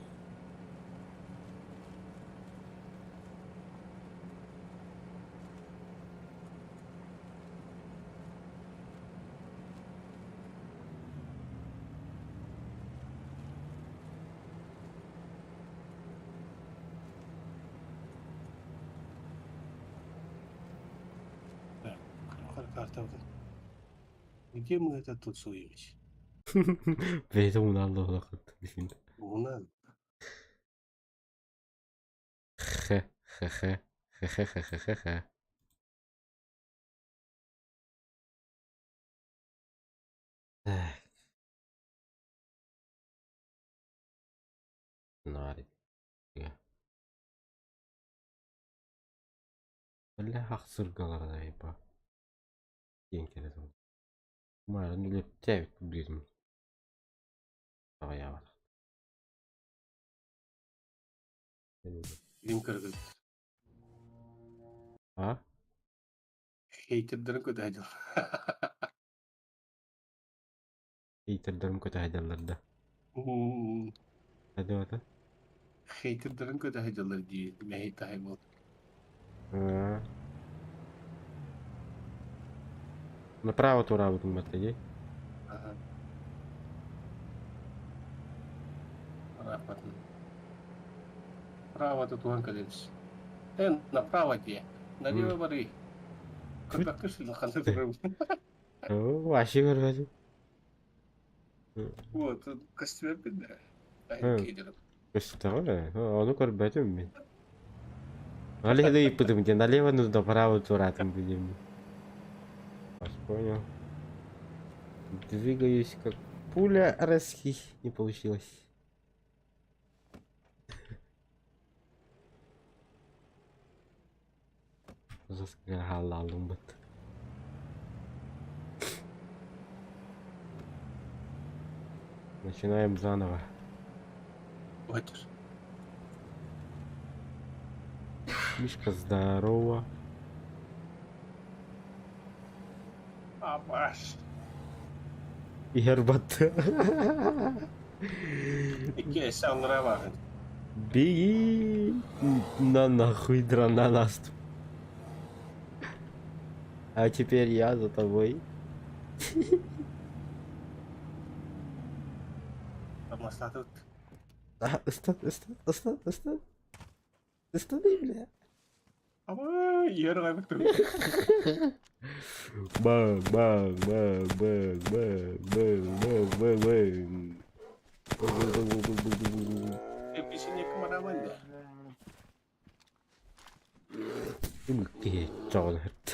[SPEAKER 2] Карта. Где мы это тут суемся?
[SPEAKER 1] Поэтому надо лохать.
[SPEAKER 2] У нас.
[SPEAKER 1] Хе, хе, хе, хе, хе, хе, хе, хе, хе. Так. Нарик. Бля, хақсыргаларда епа. Ең керек ол. Маған үлеп тәбет білдім. Ағая бар.
[SPEAKER 2] Винкер.
[SPEAKER 1] А?
[SPEAKER 2] Хейтердерін көтәйді.
[SPEAKER 1] Хейтердерім көті айдарларда. Әді бата?
[SPEAKER 2] Хейтердерін көтәйділер дейді. Мен хейтахай болды.
[SPEAKER 1] Направо тура будем батареи.
[SPEAKER 2] Ага. Рапортно. Право тут вон кадемся. Направо где? Налево бары. Как кышли на ханды прыгнул.
[SPEAKER 1] Вообще көрмедім.
[SPEAKER 2] Вот, тут костюм беда. Кейдеров.
[SPEAKER 1] Күшті ғой, оны көрмедім мен. Налево иппыдым, где налево нужно право туратым будем. Понял. Двигаюсь как Пуля резкий не получилось. Заскрягала лумбет. Начинаем заново.
[SPEAKER 2] Хочешь?
[SPEAKER 1] Мишка, здорово.
[SPEAKER 2] Абаш.
[SPEAKER 1] Гербат.
[SPEAKER 2] Який сам нрава.
[SPEAKER 1] Беги на нахуй, дрона наступ. А теперь я за тобой.
[SPEAKER 2] Моста тут.
[SPEAKER 1] Останови, бля.
[SPEAKER 2] Ama yer kaybettim.
[SPEAKER 1] Бang, бang, бang, бang, бang, бang, бang, бang, бang.
[SPEAKER 2] Peşine kımaraman ya.
[SPEAKER 1] Чёрт.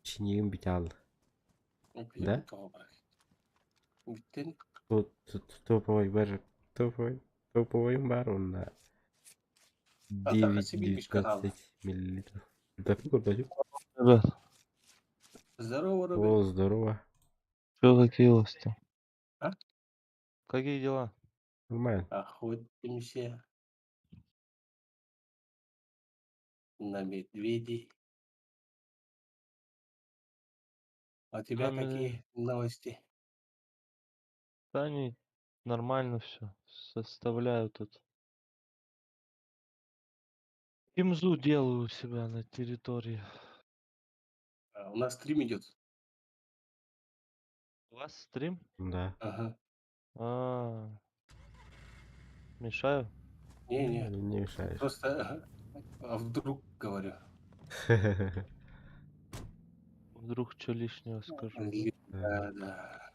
[SPEAKER 1] Чиним битал. Да?
[SPEAKER 2] Bittin.
[SPEAKER 1] Тут топовый бар. Топовый бар он на
[SPEAKER 2] Атака себе пешкарал.
[SPEAKER 1] 9-19 миллилитров. Да фигур даю.
[SPEAKER 3] Ребят,
[SPEAKER 2] Здорово,
[SPEAKER 1] О,
[SPEAKER 2] Робин.
[SPEAKER 1] здорово.
[SPEAKER 3] что закилось-то?
[SPEAKER 2] А?
[SPEAKER 3] Какие дела?
[SPEAKER 1] Нормально.
[SPEAKER 2] Охотимся на медведей. А у тебя
[SPEAKER 3] Нами-
[SPEAKER 2] какие новости?
[SPEAKER 3] Да они нормально все. Составляю тут. Имзу делаю у себя на территории.
[SPEAKER 2] У нас стрим идет.
[SPEAKER 3] У вас стрим?
[SPEAKER 1] Да.
[SPEAKER 2] Ага.
[SPEAKER 3] А, мешаю?
[SPEAKER 2] Не-не.
[SPEAKER 1] Не мешаешь.
[SPEAKER 2] Просто вдруг говорю.
[SPEAKER 3] Вдруг что лишнего скажу.
[SPEAKER 2] Да, да.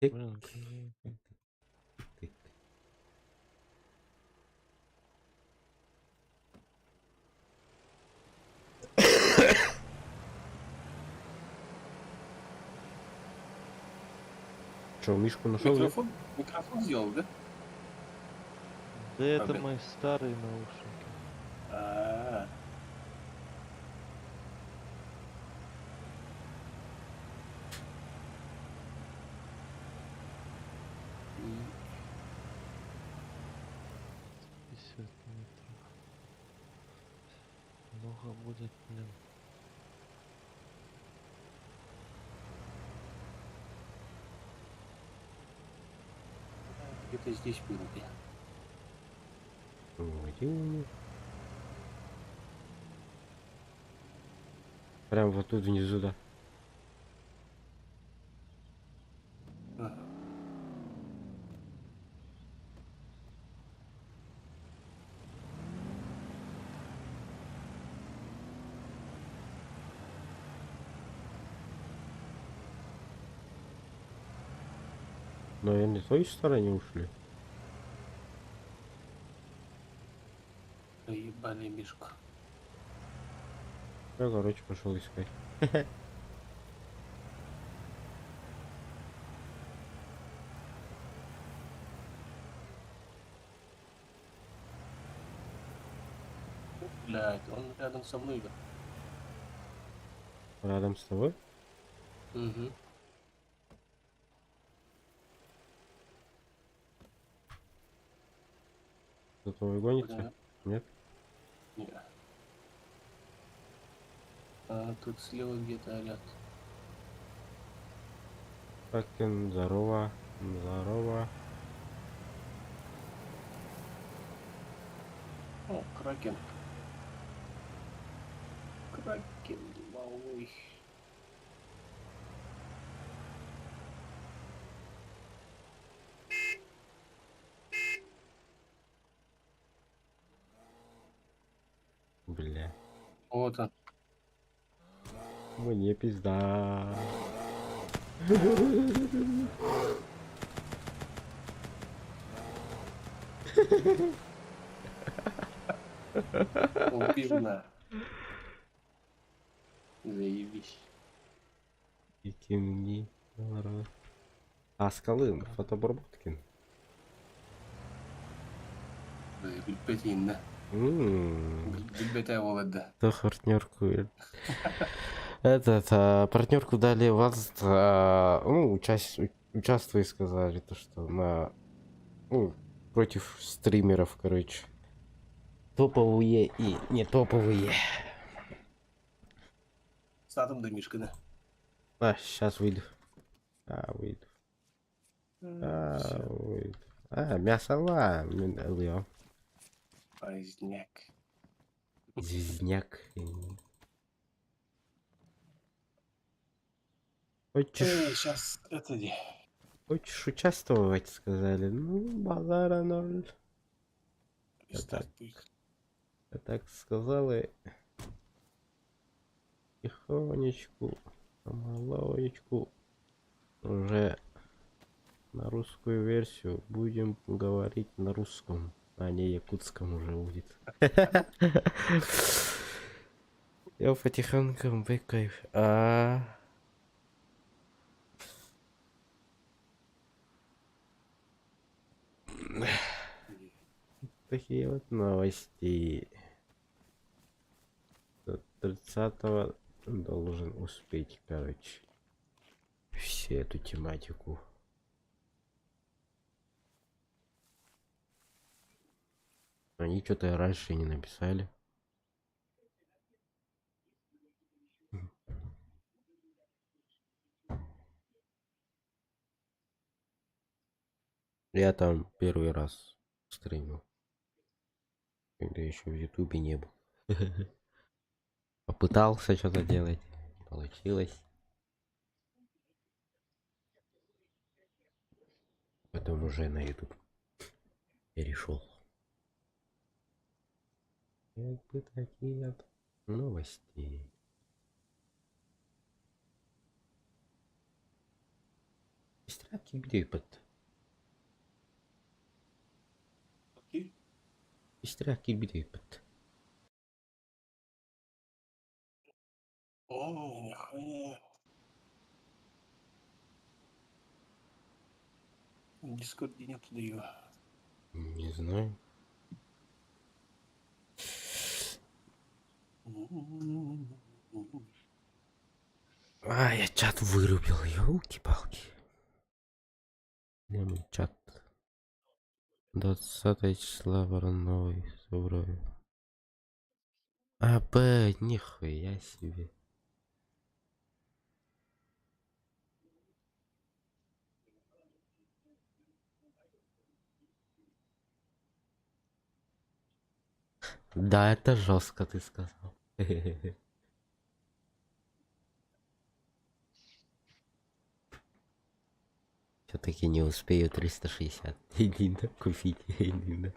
[SPEAKER 3] Блин,
[SPEAKER 1] Что, Мишку нашел?
[SPEAKER 2] Микрофон сделал, да?
[SPEAKER 3] да это
[SPEAKER 2] Робин.
[SPEAKER 3] мои старые наушники.
[SPEAKER 2] А, м,
[SPEAKER 3] 50 метров. Много будет, блин.
[SPEAKER 2] Где-то здесь впереди.
[SPEAKER 1] Прям вот тут внизу, да.
[SPEAKER 2] Ага.
[SPEAKER 1] Но я не той стороне ушли.
[SPEAKER 2] Ебаный мишку.
[SPEAKER 1] Я, короче, пошел искать.
[SPEAKER 2] Блядь, он рядом со мной.
[SPEAKER 1] Рядом с тобой?
[SPEAKER 2] Угу.
[SPEAKER 1] За тобой гонится? Нет?
[SPEAKER 2] Нет. А тут слева где-то орят.
[SPEAKER 1] Кракен, здорово. Здорово.
[SPEAKER 2] О, кракен. Кракен, малый.
[SPEAKER 1] Бля.
[SPEAKER 2] Вот он.
[SPEAKER 1] Мне пизда.
[SPEAKER 2] Убивна. Заебись.
[SPEAKER 1] И кинги. А, Скалын, фотоборботкин.
[SPEAKER 2] Гүлпетинне. Гүлбете володы.
[SPEAKER 1] То партнерку. Этот, партнерку дали вас, ну, участвуй, сказали, то, что на, ну, против стримеров, короче. Топовые и не топовые.
[SPEAKER 2] Сатом Домишкина.
[SPEAKER 1] А, сейчас выйду. Выйду.
[SPEAKER 2] Все.
[SPEAKER 1] Выйду. Мясо алıyor.
[SPEAKER 2] Поздняк.
[SPEAKER 1] Звездняк. Хочешь,
[SPEAKER 2] Сейчас это где?
[SPEAKER 1] хочешь участвовать, сказали. Ну, базара ноль.
[SPEAKER 2] Старт будет.
[SPEAKER 1] Я так сказали. Тихонечку, помалочку. Уже на русскую версию будем говорить на русском, а не якутском уже будет. Я потихоньку выкайф. Такие вот новости. До 30-го должен успеть, короче, все эту тематику. Они что-то раньше не написали. Я там первый раз стримил, когда еще в Ютубе не был. Попытался что-то делать, не получилось. Потом уже на Ютуб перешел. Как бы такие вот новости. Истраки гриппет. Истраки гриппет.
[SPEAKER 2] О, нихуя. В Дискорде нет ее.
[SPEAKER 1] Не знаю. Я чат вырубил, елки-палки. Чат. 20 числа Вороновой собрали. Нихуя себе. Да, это жестко, ты сказал. Все-таки не успею 360 Нина купить. Нина.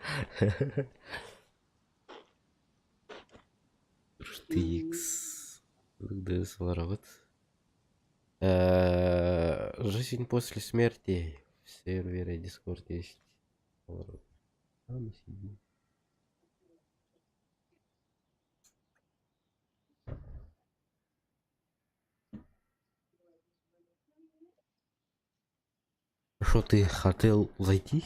[SPEAKER 1] Штикс. Десворот. Жизнь после смерти. В сервере Discord есть. Там сидим. Что ты хотел зайти?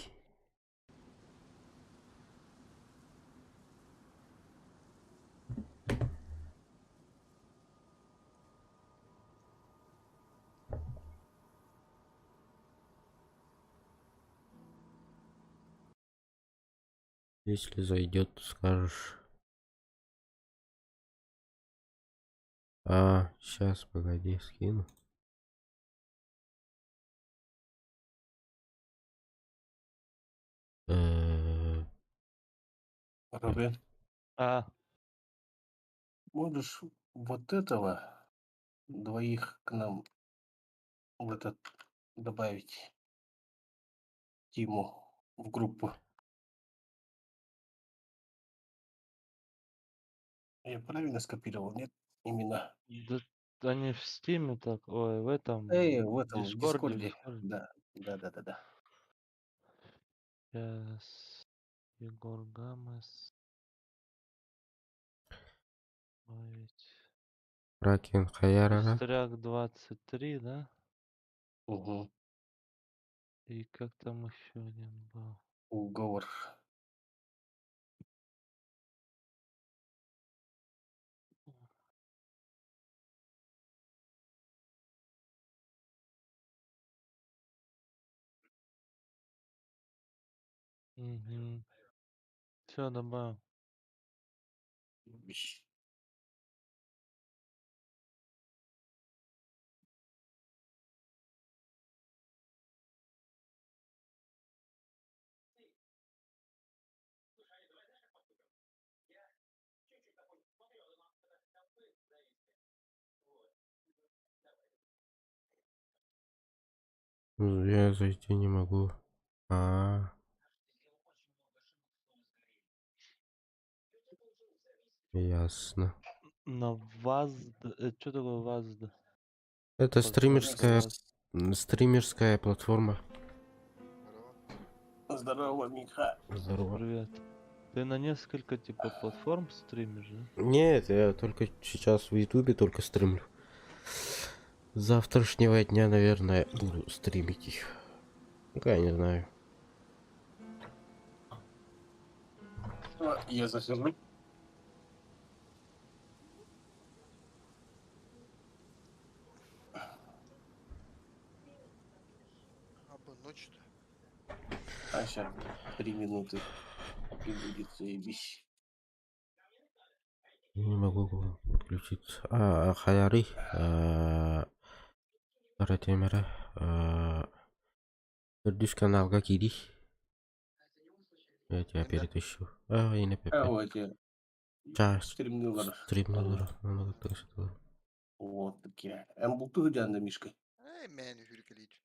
[SPEAKER 1] Если зайдет, скажешь. Сейчас, погоди, скину. Э,
[SPEAKER 2] Робин,
[SPEAKER 3] А,
[SPEAKER 2] можешь вот этого двоих к нам в этот добавить Тиму в группу? Я правильно скопировал, нет? Именно.
[SPEAKER 3] да они в стиме так, ой, в этом,
[SPEAKER 2] В
[SPEAKER 3] в
[SPEAKER 2] этом, в
[SPEAKER 3] Дискорде, в
[SPEAKER 2] Дискорде.
[SPEAKER 3] Дискорде.
[SPEAKER 2] Да, да, да, да, да.
[SPEAKER 3] Сейчас, Егор Гамес. Добавить.
[SPEAKER 1] Кракен Хаярага.
[SPEAKER 3] Быстряк 23, да?
[SPEAKER 2] Угу.
[SPEAKER 3] И как там еще один был?
[SPEAKER 2] Уговор.
[SPEAKER 3] Угу. Все, добавил.
[SPEAKER 2] Вещь.
[SPEAKER 1] Я зайти не могу. А, ясно.
[SPEAKER 3] На ВАЗД. Что такое ВАЗД?
[SPEAKER 1] Это
[SPEAKER 3] Платформа ВАЗД.
[SPEAKER 1] стримерская платформа.
[SPEAKER 2] Здорово, Миха.
[SPEAKER 1] Здорово.
[SPEAKER 3] Привет. Ты на несколько типа платформ стримишь, да?
[SPEAKER 1] Нет, я только сейчас в Ютубе только стримлю. С завтрашнего дня, наверное, буду стримить их. Я не знаю.
[SPEAKER 2] Я захожу.
[SPEAKER 4] Абы ночь-то.
[SPEAKER 2] А сейчас 3 минуты. И будет заебись.
[SPEAKER 1] Я не могу подключиться. Хаяри. Ратемера. Диш каналга кири. Я тебя
[SPEAKER 4] Енді
[SPEAKER 1] перетащу. Yine Pepe.
[SPEAKER 2] Вот я.
[SPEAKER 1] Час.
[SPEAKER 2] Стримнулар.
[SPEAKER 1] Стримнелер. Надо так.
[SPEAKER 2] Вот такие. Булту жанды Мишка.
[SPEAKER 4] мені жүргелейді.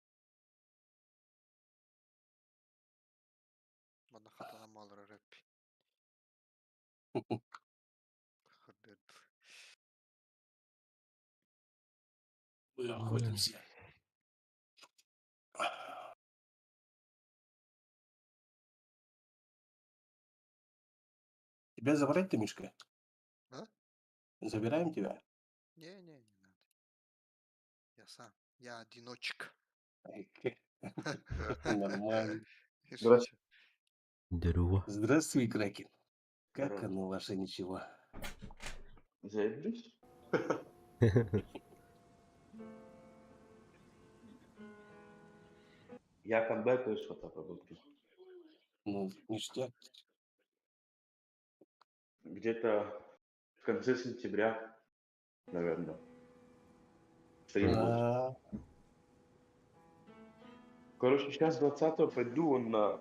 [SPEAKER 4] Мана хатана малыра рэп. Ходет.
[SPEAKER 2] Мы охотимся. Тебя забрать-то, Мишка?
[SPEAKER 4] А?
[SPEAKER 2] Забираем тебя?
[SPEAKER 4] Не надо. Я сам. Я одиночка.
[SPEAKER 2] Нормально.
[SPEAKER 4] Я шучу.
[SPEAKER 1] Здорово.
[SPEAKER 2] Здравствуй, Кракен. Как
[SPEAKER 5] Здорово.
[SPEAKER 2] оно ваше ничего?
[SPEAKER 5] Заебись. Я камбэкаю что-то продукты.
[SPEAKER 2] Ну, ништяк.
[SPEAKER 5] Где-то в конце сентября, наверное. Стрим будет.
[SPEAKER 2] А,
[SPEAKER 5] Короче, сейчас 20-го пойду он на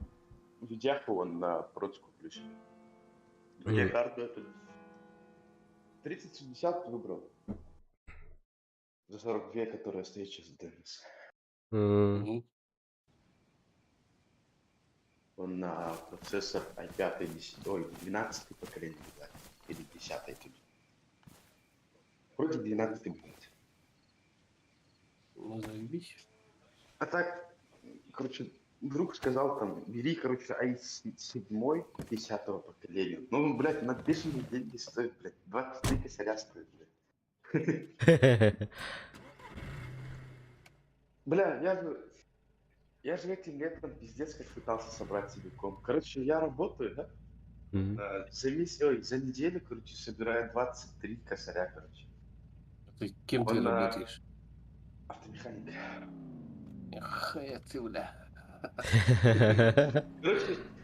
[SPEAKER 5] видяху, он на проц куплюсь. Где карту эту 30-60 выбрал. За 42, которая стоит сейчас в ДНС.
[SPEAKER 2] мгм.
[SPEAKER 5] Он на процессор i5 10, ой, 12 поколение, да, или 10 тут. Вроде 12 будет.
[SPEAKER 2] Ну, заебись.
[SPEAKER 5] А так, короче, друг сказал там, бери, короче, i7 10 поколения. Ну, блядь, на бешеные деньги стоит, блядь, 23 косаря стоит, блядь. Бля, я же этим летом пиздец как пытался собрать себе комп. Короче, я работаю, да? За неделю, короче, собираю 23 косаря, короче.
[SPEAKER 2] Ты кем ты
[SPEAKER 5] Он
[SPEAKER 2] работаешь?
[SPEAKER 5] автомеханик.
[SPEAKER 2] Эх, ты, бля.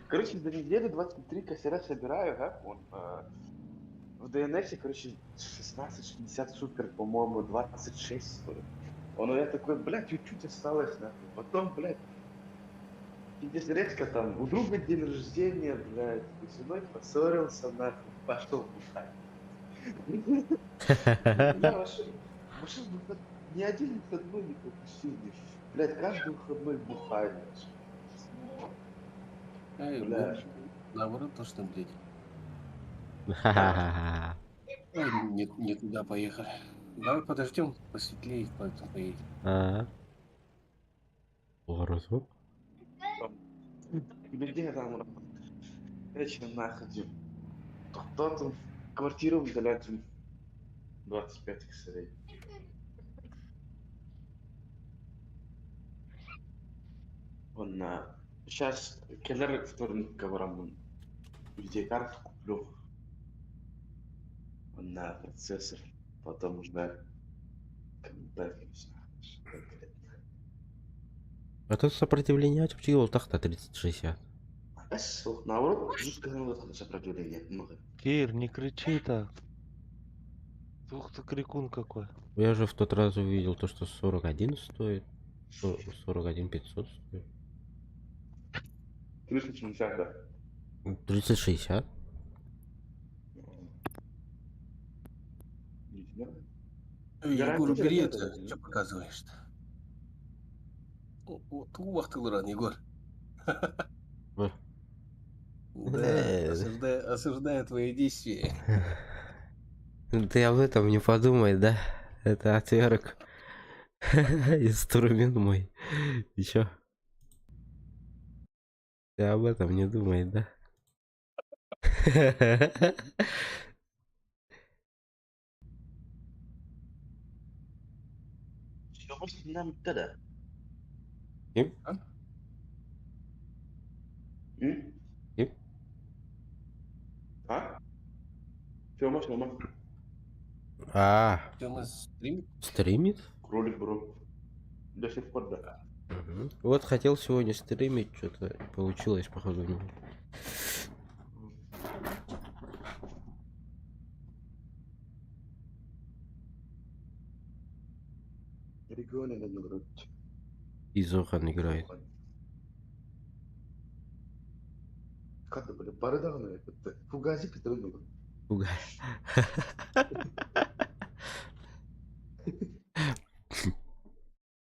[SPEAKER 5] Короче, за неделю 23 косаря собираю, да? Он в DNS, короче, 1660 супер, по-моему, 26 стоит. Он, я такой, блядь, чуть-чуть осталось, нахуй. Потом, блядь, пиздец резко там, у друга день рождения, блядь, с женой поссорился, нахуй, пошел бухать. Я вообще ни один выходной не пропустил, блядь, каждый выходной бухаю.
[SPEAKER 2] Ай,
[SPEAKER 5] Бля.
[SPEAKER 2] наоборот, то, что, блядь.
[SPEAKER 1] Ха-ха-ха.
[SPEAKER 2] Ой, не туда поехали. Давай подождем, посветлеет, поэтому поедем.
[SPEAKER 1] Поворот.
[SPEAKER 5] Где там, вечером нахуй, кто там квартиру выделять, 25 косарей. Он на... Сейчас келлер вторник говорам, видеокарту куплю. Он на процессор. Потом уже комментарий, не знаю, что конкретно.
[SPEAKER 1] А тут сопротивление очки вот так-то 3060.
[SPEAKER 5] Бес, наоборот, жестко говорил сопротивление. Много.
[SPEAKER 3] Кир, не кричи так. Ух ты, крикун какой.
[SPEAKER 1] Я же в тот раз увидел то, что 41 стоит. 41 500 стоит.
[SPEAKER 5] 360, да.
[SPEAKER 1] 3060.
[SPEAKER 5] Действительно.
[SPEAKER 2] Егор,
[SPEAKER 5] Гарантия
[SPEAKER 2] убери
[SPEAKER 5] нет,
[SPEAKER 2] это,
[SPEAKER 5] да?
[SPEAKER 2] что показываешь-то. Вот ух ты, Луран, Егор.
[SPEAKER 1] Ой.
[SPEAKER 2] Да, осуждаю твои действия.
[SPEAKER 1] Ты об этом не подумай, да? Это отверг. Инструмент мой. И чё? Ты об этом не думай, да?
[SPEAKER 5] Что может нам тогда?
[SPEAKER 1] Им?
[SPEAKER 5] М?
[SPEAKER 1] Им?
[SPEAKER 5] А? Все, можно.
[SPEAKER 1] А,
[SPEAKER 2] Ты у нас стримит?
[SPEAKER 1] стримит?
[SPEAKER 5] Кролик, бро. До сих пор, да.
[SPEAKER 1] Мгм. Вот хотел сегодня стримить, что-то получилось, походу, не.
[SPEAKER 5] Регионы на народ.
[SPEAKER 1] И Зохан играет.
[SPEAKER 5] Как были? Барыдағыны, Фугази Петровна.
[SPEAKER 1] Пугай.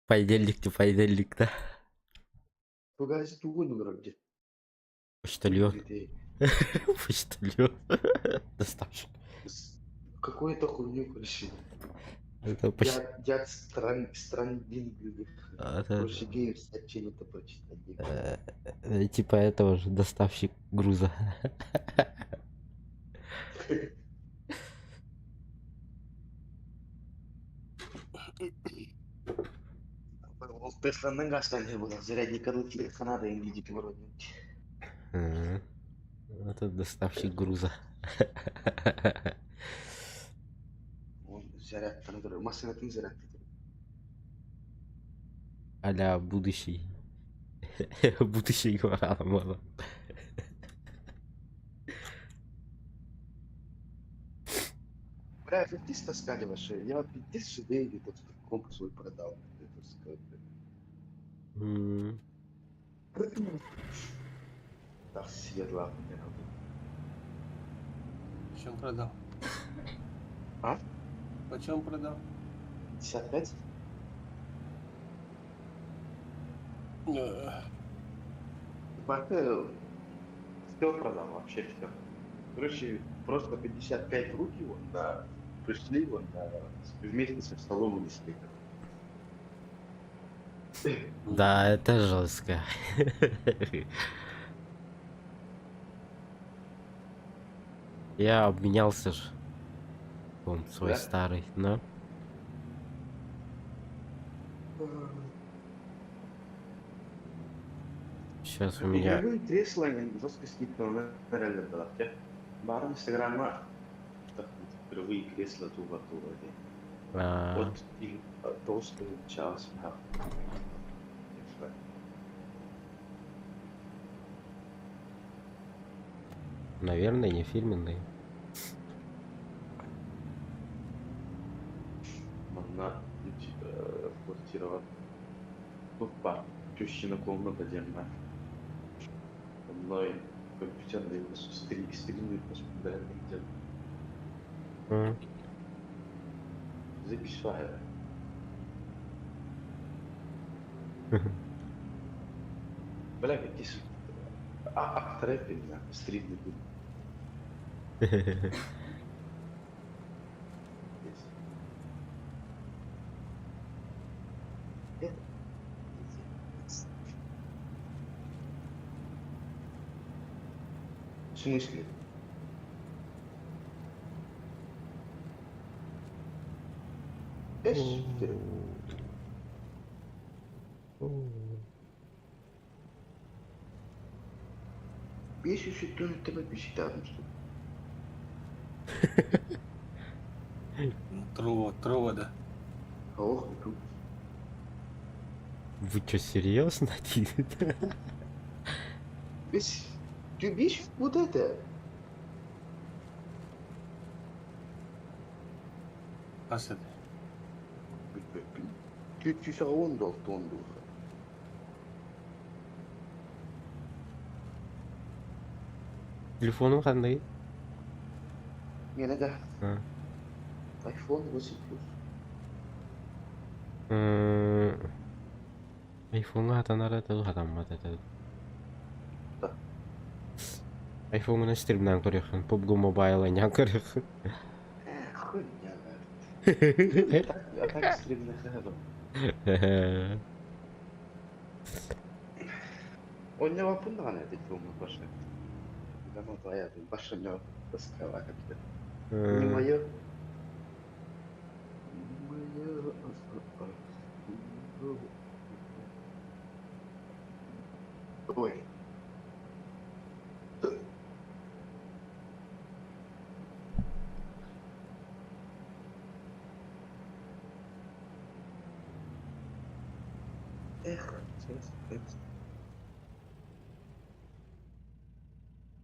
[SPEAKER 1] Понедельник, да?
[SPEAKER 5] Фугази тугой народ.
[SPEAKER 1] Почтальон. Почтальон. Доставщик.
[SPEAKER 5] Какой-то хуйню, короче.
[SPEAKER 1] Это
[SPEAKER 5] Дяд Страндинг. Короче, геев чем-то прочитать.
[SPEAKER 1] типа этого же доставщик груза.
[SPEAKER 5] Ол Тесланың қашан болады? Зарядник алып телефона да индидик вроде.
[SPEAKER 1] Ага. Это доставщик груза.
[SPEAKER 5] Он зарядтан көрі. Машинатын зарядты.
[SPEAKER 1] А-ля будущий. Будущий говорил.
[SPEAKER 5] Бля, фитис таскали ваши. Я фитис шидей, тот комп свой продал. Это сказать. Так, светло.
[SPEAKER 2] Почем продал?
[SPEAKER 5] А?
[SPEAKER 2] Почем продал?
[SPEAKER 5] 55? Батэ все продал, вообще все. Короче, просто 55 руки вот, да, пришли вот, да, вместе со столом унесли.
[SPEAKER 1] Да, это жестко. Я обменялся ж. Он свой
[SPEAKER 5] Да?
[SPEAKER 1] старый, но. Сейчас у меня.
[SPEAKER 5] Игровые кресла жестко скидка реально была. Бар инстаграма игровые кресла туго. Вот и толстый час.
[SPEAKER 1] Наверное, не фирменный.
[SPEAKER 5] Она квартира тупа. Тещина комната демна. Мной компьютерный стримит постоянно где записываю. Бля, какие рэпинг, стритный тут. В смысле? Эш, беш еще тоже тебе посчитаем, что
[SPEAKER 2] Трова, да.
[SPEAKER 5] ох, тут.
[SPEAKER 1] Вы что, серьезно?
[SPEAKER 5] Беш, ты беш вот это.
[SPEAKER 2] Асет.
[SPEAKER 5] Ты саун дал тонду.
[SPEAKER 1] Телефоным қандай?
[SPEAKER 5] Мне да.
[SPEAKER 1] А.
[SPEAKER 5] iPhone 8 Plus.
[SPEAKER 1] 아이폰가 하다나라도 하단마다
[SPEAKER 5] Да.
[SPEAKER 1] 아이폰은 스트림 난 거려хан PUBG Mobile ня 거려хан
[SPEAKER 5] Хуйня, да. А так стрим на хэвом. Он не вапунда на этой филмы башня. Да ну твоя, башня не таскала как-то. Не моё. Ой. Эх,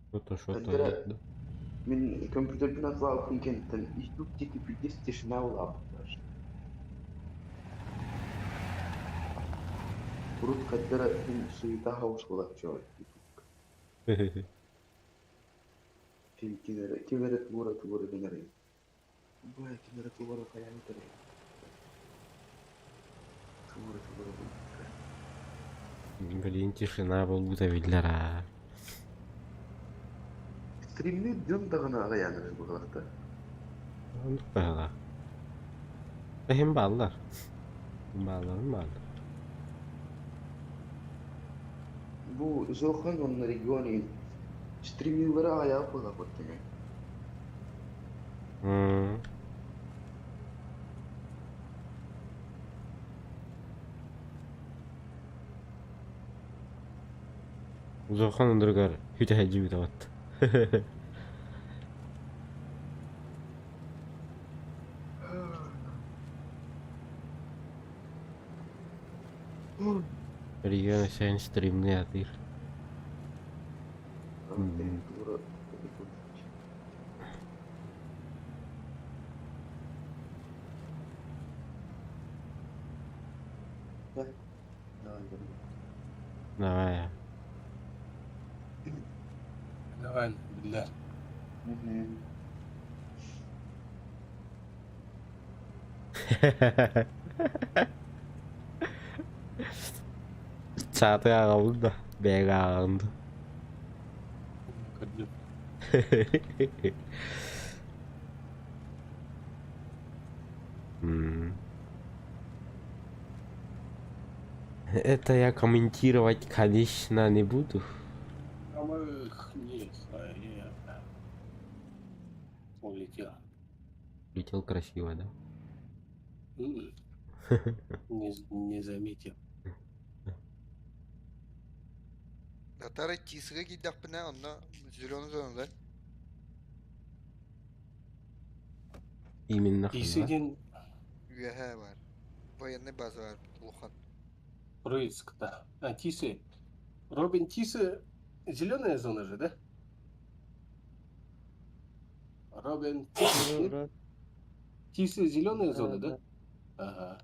[SPEAKER 1] Что-то
[SPEAKER 5] Тогда-
[SPEAKER 1] нет, да?
[SPEAKER 5] من كمبيوتر بنطلع يمكن يشوف تيجي في البلاي ستيشن أو ورد قدرة من سويتها وصولك جوي في كبيرة تورة بنري باي كبيرة تورة يعني تري تورة
[SPEAKER 1] Блин, тишина был будто видлера.
[SPEAKER 5] стримнет дем дагана агаяны бугакта
[SPEAKER 1] Андукпага. Эхим баллар. Баллар.
[SPEAKER 5] бу зохан он регионе стримилары аяа бугакта
[SPEAKER 1] Зохан андыргар хүтэ хаджи битават. Регион сайн стримный атыр. Давай.
[SPEAKER 2] Давай, бля.
[SPEAKER 1] Çatıya kaldı da. B'ye kaldı.
[SPEAKER 2] Кадю.
[SPEAKER 1] Это я комментировать, конечно, не буду.
[SPEAKER 2] А мы не свои. Улетел.
[SPEAKER 1] Летел красиво, да?
[SPEAKER 2] Не заметил.
[SPEAKER 4] Атара тисга гиддах бина онна зеленый зона, да?
[SPEAKER 1] Именно.
[SPEAKER 2] Исидин
[SPEAKER 4] Үеһэ бар. Военный база бар. Лухан.
[SPEAKER 2] Рыцк-то. А Тисы. Робин Тисы зеленая зона же, да? Робин Тисы. Тисы зеленая зона, да? Ага.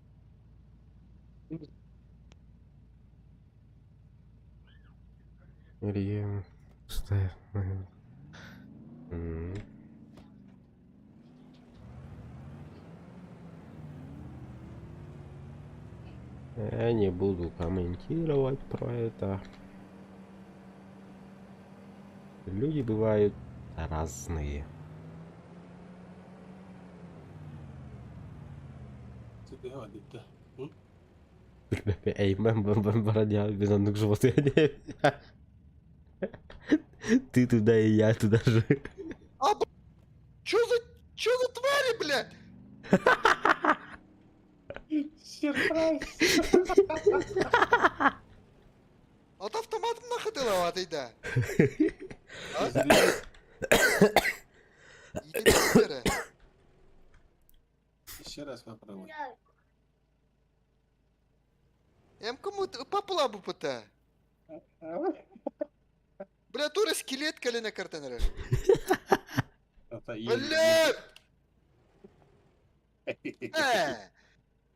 [SPEAKER 1] Регион. Ставь. Я не буду комментировать про это. Люди бывают разные.
[SPEAKER 2] Тебе говорит, да?
[SPEAKER 1] Эй, ben бороня без одних животы. Ты туда и я туда же.
[SPEAKER 4] Чё за твари, блядь?
[SPEAKER 2] Jesus Christ!
[SPEAKER 4] От автоматом находила да. А? Иди нахер.
[SPEAKER 2] Еще раз попробуй.
[SPEAKER 4] Кому попла бы пыта. Бля, тура скелет колена картенера.
[SPEAKER 2] Это
[SPEAKER 4] Бля!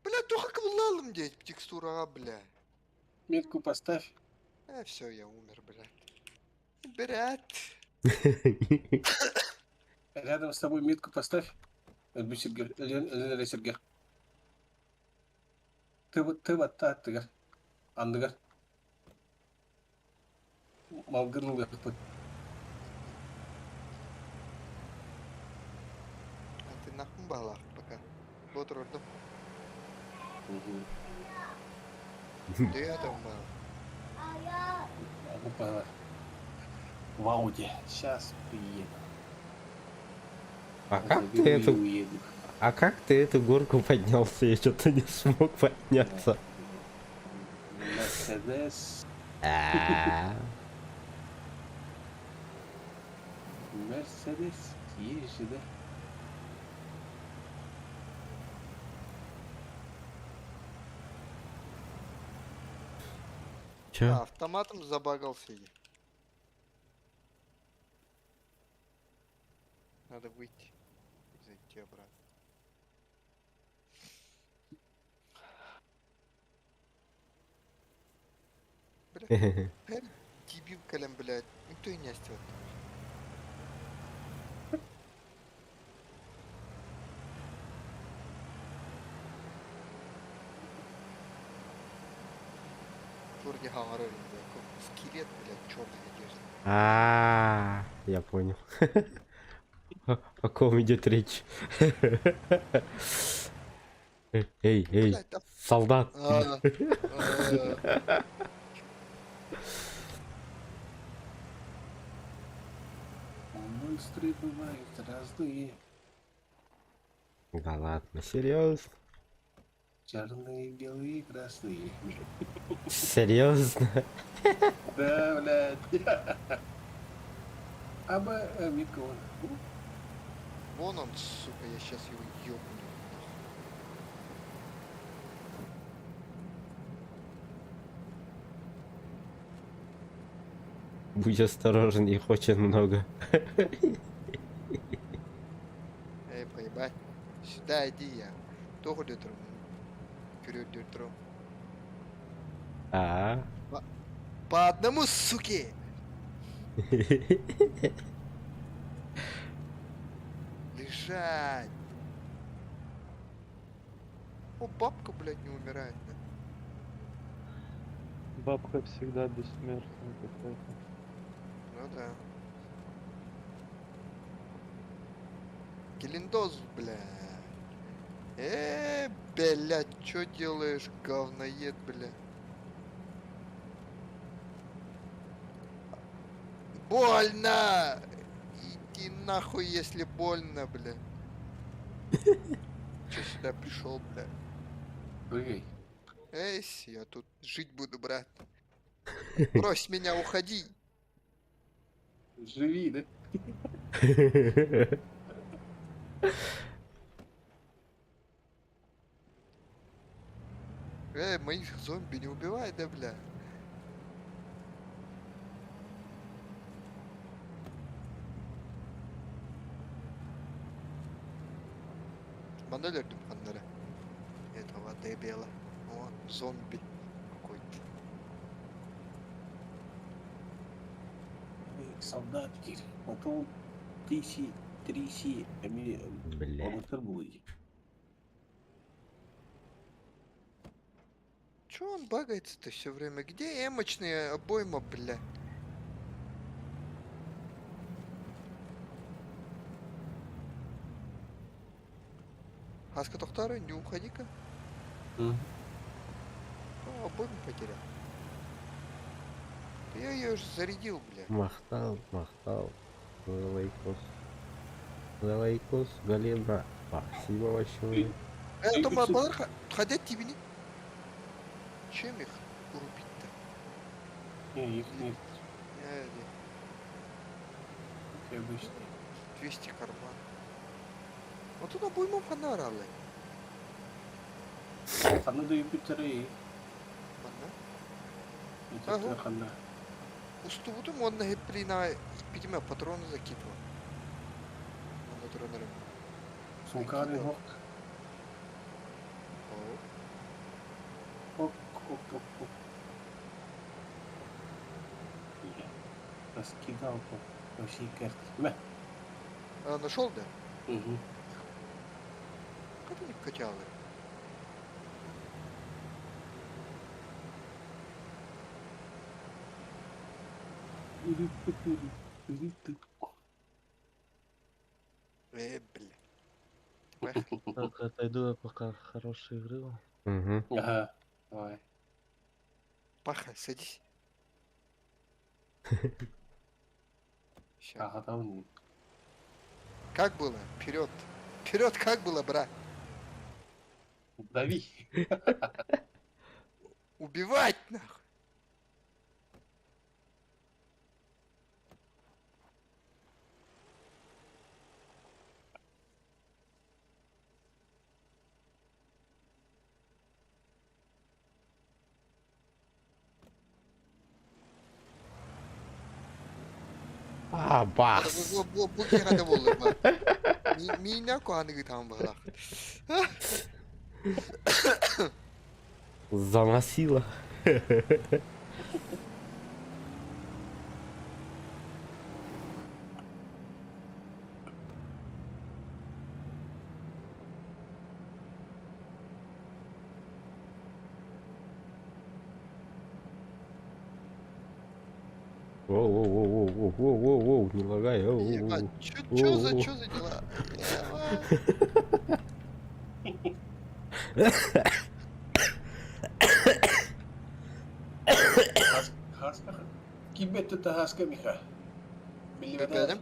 [SPEAKER 4] Бля, туха квалалым деть текстура, бля.
[SPEAKER 2] Метку поставь.
[SPEAKER 4] Все, я умер, блядь. Блядь.
[SPEAKER 2] Рядом с тобой метку поставь. Сергей. Ты вот ты. Андыгар. Малгырнул я тут.
[SPEAKER 4] А ты нахуй балах пока. Вот родом. Ты это мал.
[SPEAKER 2] Опа. В Ауди. Сейчас приеду.
[SPEAKER 1] А как ты
[SPEAKER 2] Заберу и
[SPEAKER 1] эту...
[SPEAKER 2] уеду.
[SPEAKER 1] А как ты эту горку поднялся? Я что-то не смог подняться.
[SPEAKER 2] Мерседес. Мерседес. Есть же, да?
[SPEAKER 1] Чё?
[SPEAKER 4] Автоматом забагался я. Надо выйти. И зайти обратно. Бля, дебил колем, блядь. Никто и не остёт. Турги хавары, скелет, блядь, чёрный одежда.
[SPEAKER 1] Я понял. О ком идет речь? Эй,
[SPEAKER 4] Блядь, да.
[SPEAKER 1] солдат.
[SPEAKER 2] Монстры бывают разные.
[SPEAKER 1] Да ладно, серьезно?
[SPEAKER 2] Черные, белые, красные.
[SPEAKER 1] Серьезно?
[SPEAKER 2] Да, блядь. Микон.
[SPEAKER 4] Вон он, сука, я сейчас его ёбну.
[SPEAKER 1] Будь осторожен, их очень много.
[SPEAKER 4] Эй, поебать. Сюда иди я. Того литром. Вперед литром.
[SPEAKER 1] А?
[SPEAKER 4] По одному, суки! Лежать! О, бабка, блядь, не умирает. Да?
[SPEAKER 3] Бабка всегда бессмертная какая-то.
[SPEAKER 4] Ну да. Гелендоз, бля. Блядь, чё делаешь, говноед, бля? Больно! Иди нахуй, если больно, бля. Чё сюда пришел, бля?
[SPEAKER 2] Прыгай.
[SPEAKER 4] Эй, я тут жить буду, брат. Брось меня, уходи.
[SPEAKER 2] Живи, да?
[SPEAKER 4] Моих зомби не убивай, да, бля. Манолердüm ханlara. Этого дебила. О, зомби какой-то.
[SPEAKER 2] Солдатки. Потом тряси.
[SPEAKER 1] Бля.
[SPEAKER 2] Торгуй.
[SPEAKER 4] Чё он багается-то все время? Где эмочные обойма, бля? Аска Тохтара, не уходи-ка. Обойму потерял. Я ее уже зарядил, бля.
[SPEAKER 1] Махтал. Лайкос, Галина. Спасибо большое.
[SPEAKER 4] Это баларха, ходят тебе не. Чем их рубить-то?
[SPEAKER 2] Не, их нет.
[SPEAKER 4] Не,
[SPEAKER 2] Обычные.
[SPEAKER 4] 200 карман. Ну туда будем фонарь, але.
[SPEAKER 2] Ханна да Юпитеры.
[SPEAKER 4] Ладно.
[SPEAKER 2] Юпитер
[SPEAKER 4] Ага.
[SPEAKER 2] ханна.
[SPEAKER 4] Устуду модно геплина питиме патроны закидывал. На тренеры.
[SPEAKER 2] Сумкари хок.
[SPEAKER 4] О,
[SPEAKER 2] Хок, хок, хок, хок. Я раскидал по всей карте. Мя.
[SPEAKER 4] а нашел, да?
[SPEAKER 2] Угу.
[SPEAKER 4] Как они хотели? Бля. Эх,
[SPEAKER 3] Так, отойду я пока хорошие игры.
[SPEAKER 1] Угу.
[SPEAKER 2] Ага, давай.
[SPEAKER 4] Паха, садись. Ща.
[SPEAKER 2] Ага, там нет.
[SPEAKER 4] Как было? Вперед. Вперед, как было, брат?
[SPEAKER 2] Дави.
[SPEAKER 4] Убивать нахуй.
[SPEAKER 1] Бах!
[SPEAKER 4] Bu kere de bulur bak. Mina kuanı tam balak.
[SPEAKER 1] Заносило. Воу, не лагай.
[SPEAKER 4] Ебать, чё за дела?
[SPEAKER 2] Haska. Kim etti ta haska Mika? Billi
[SPEAKER 4] Benim.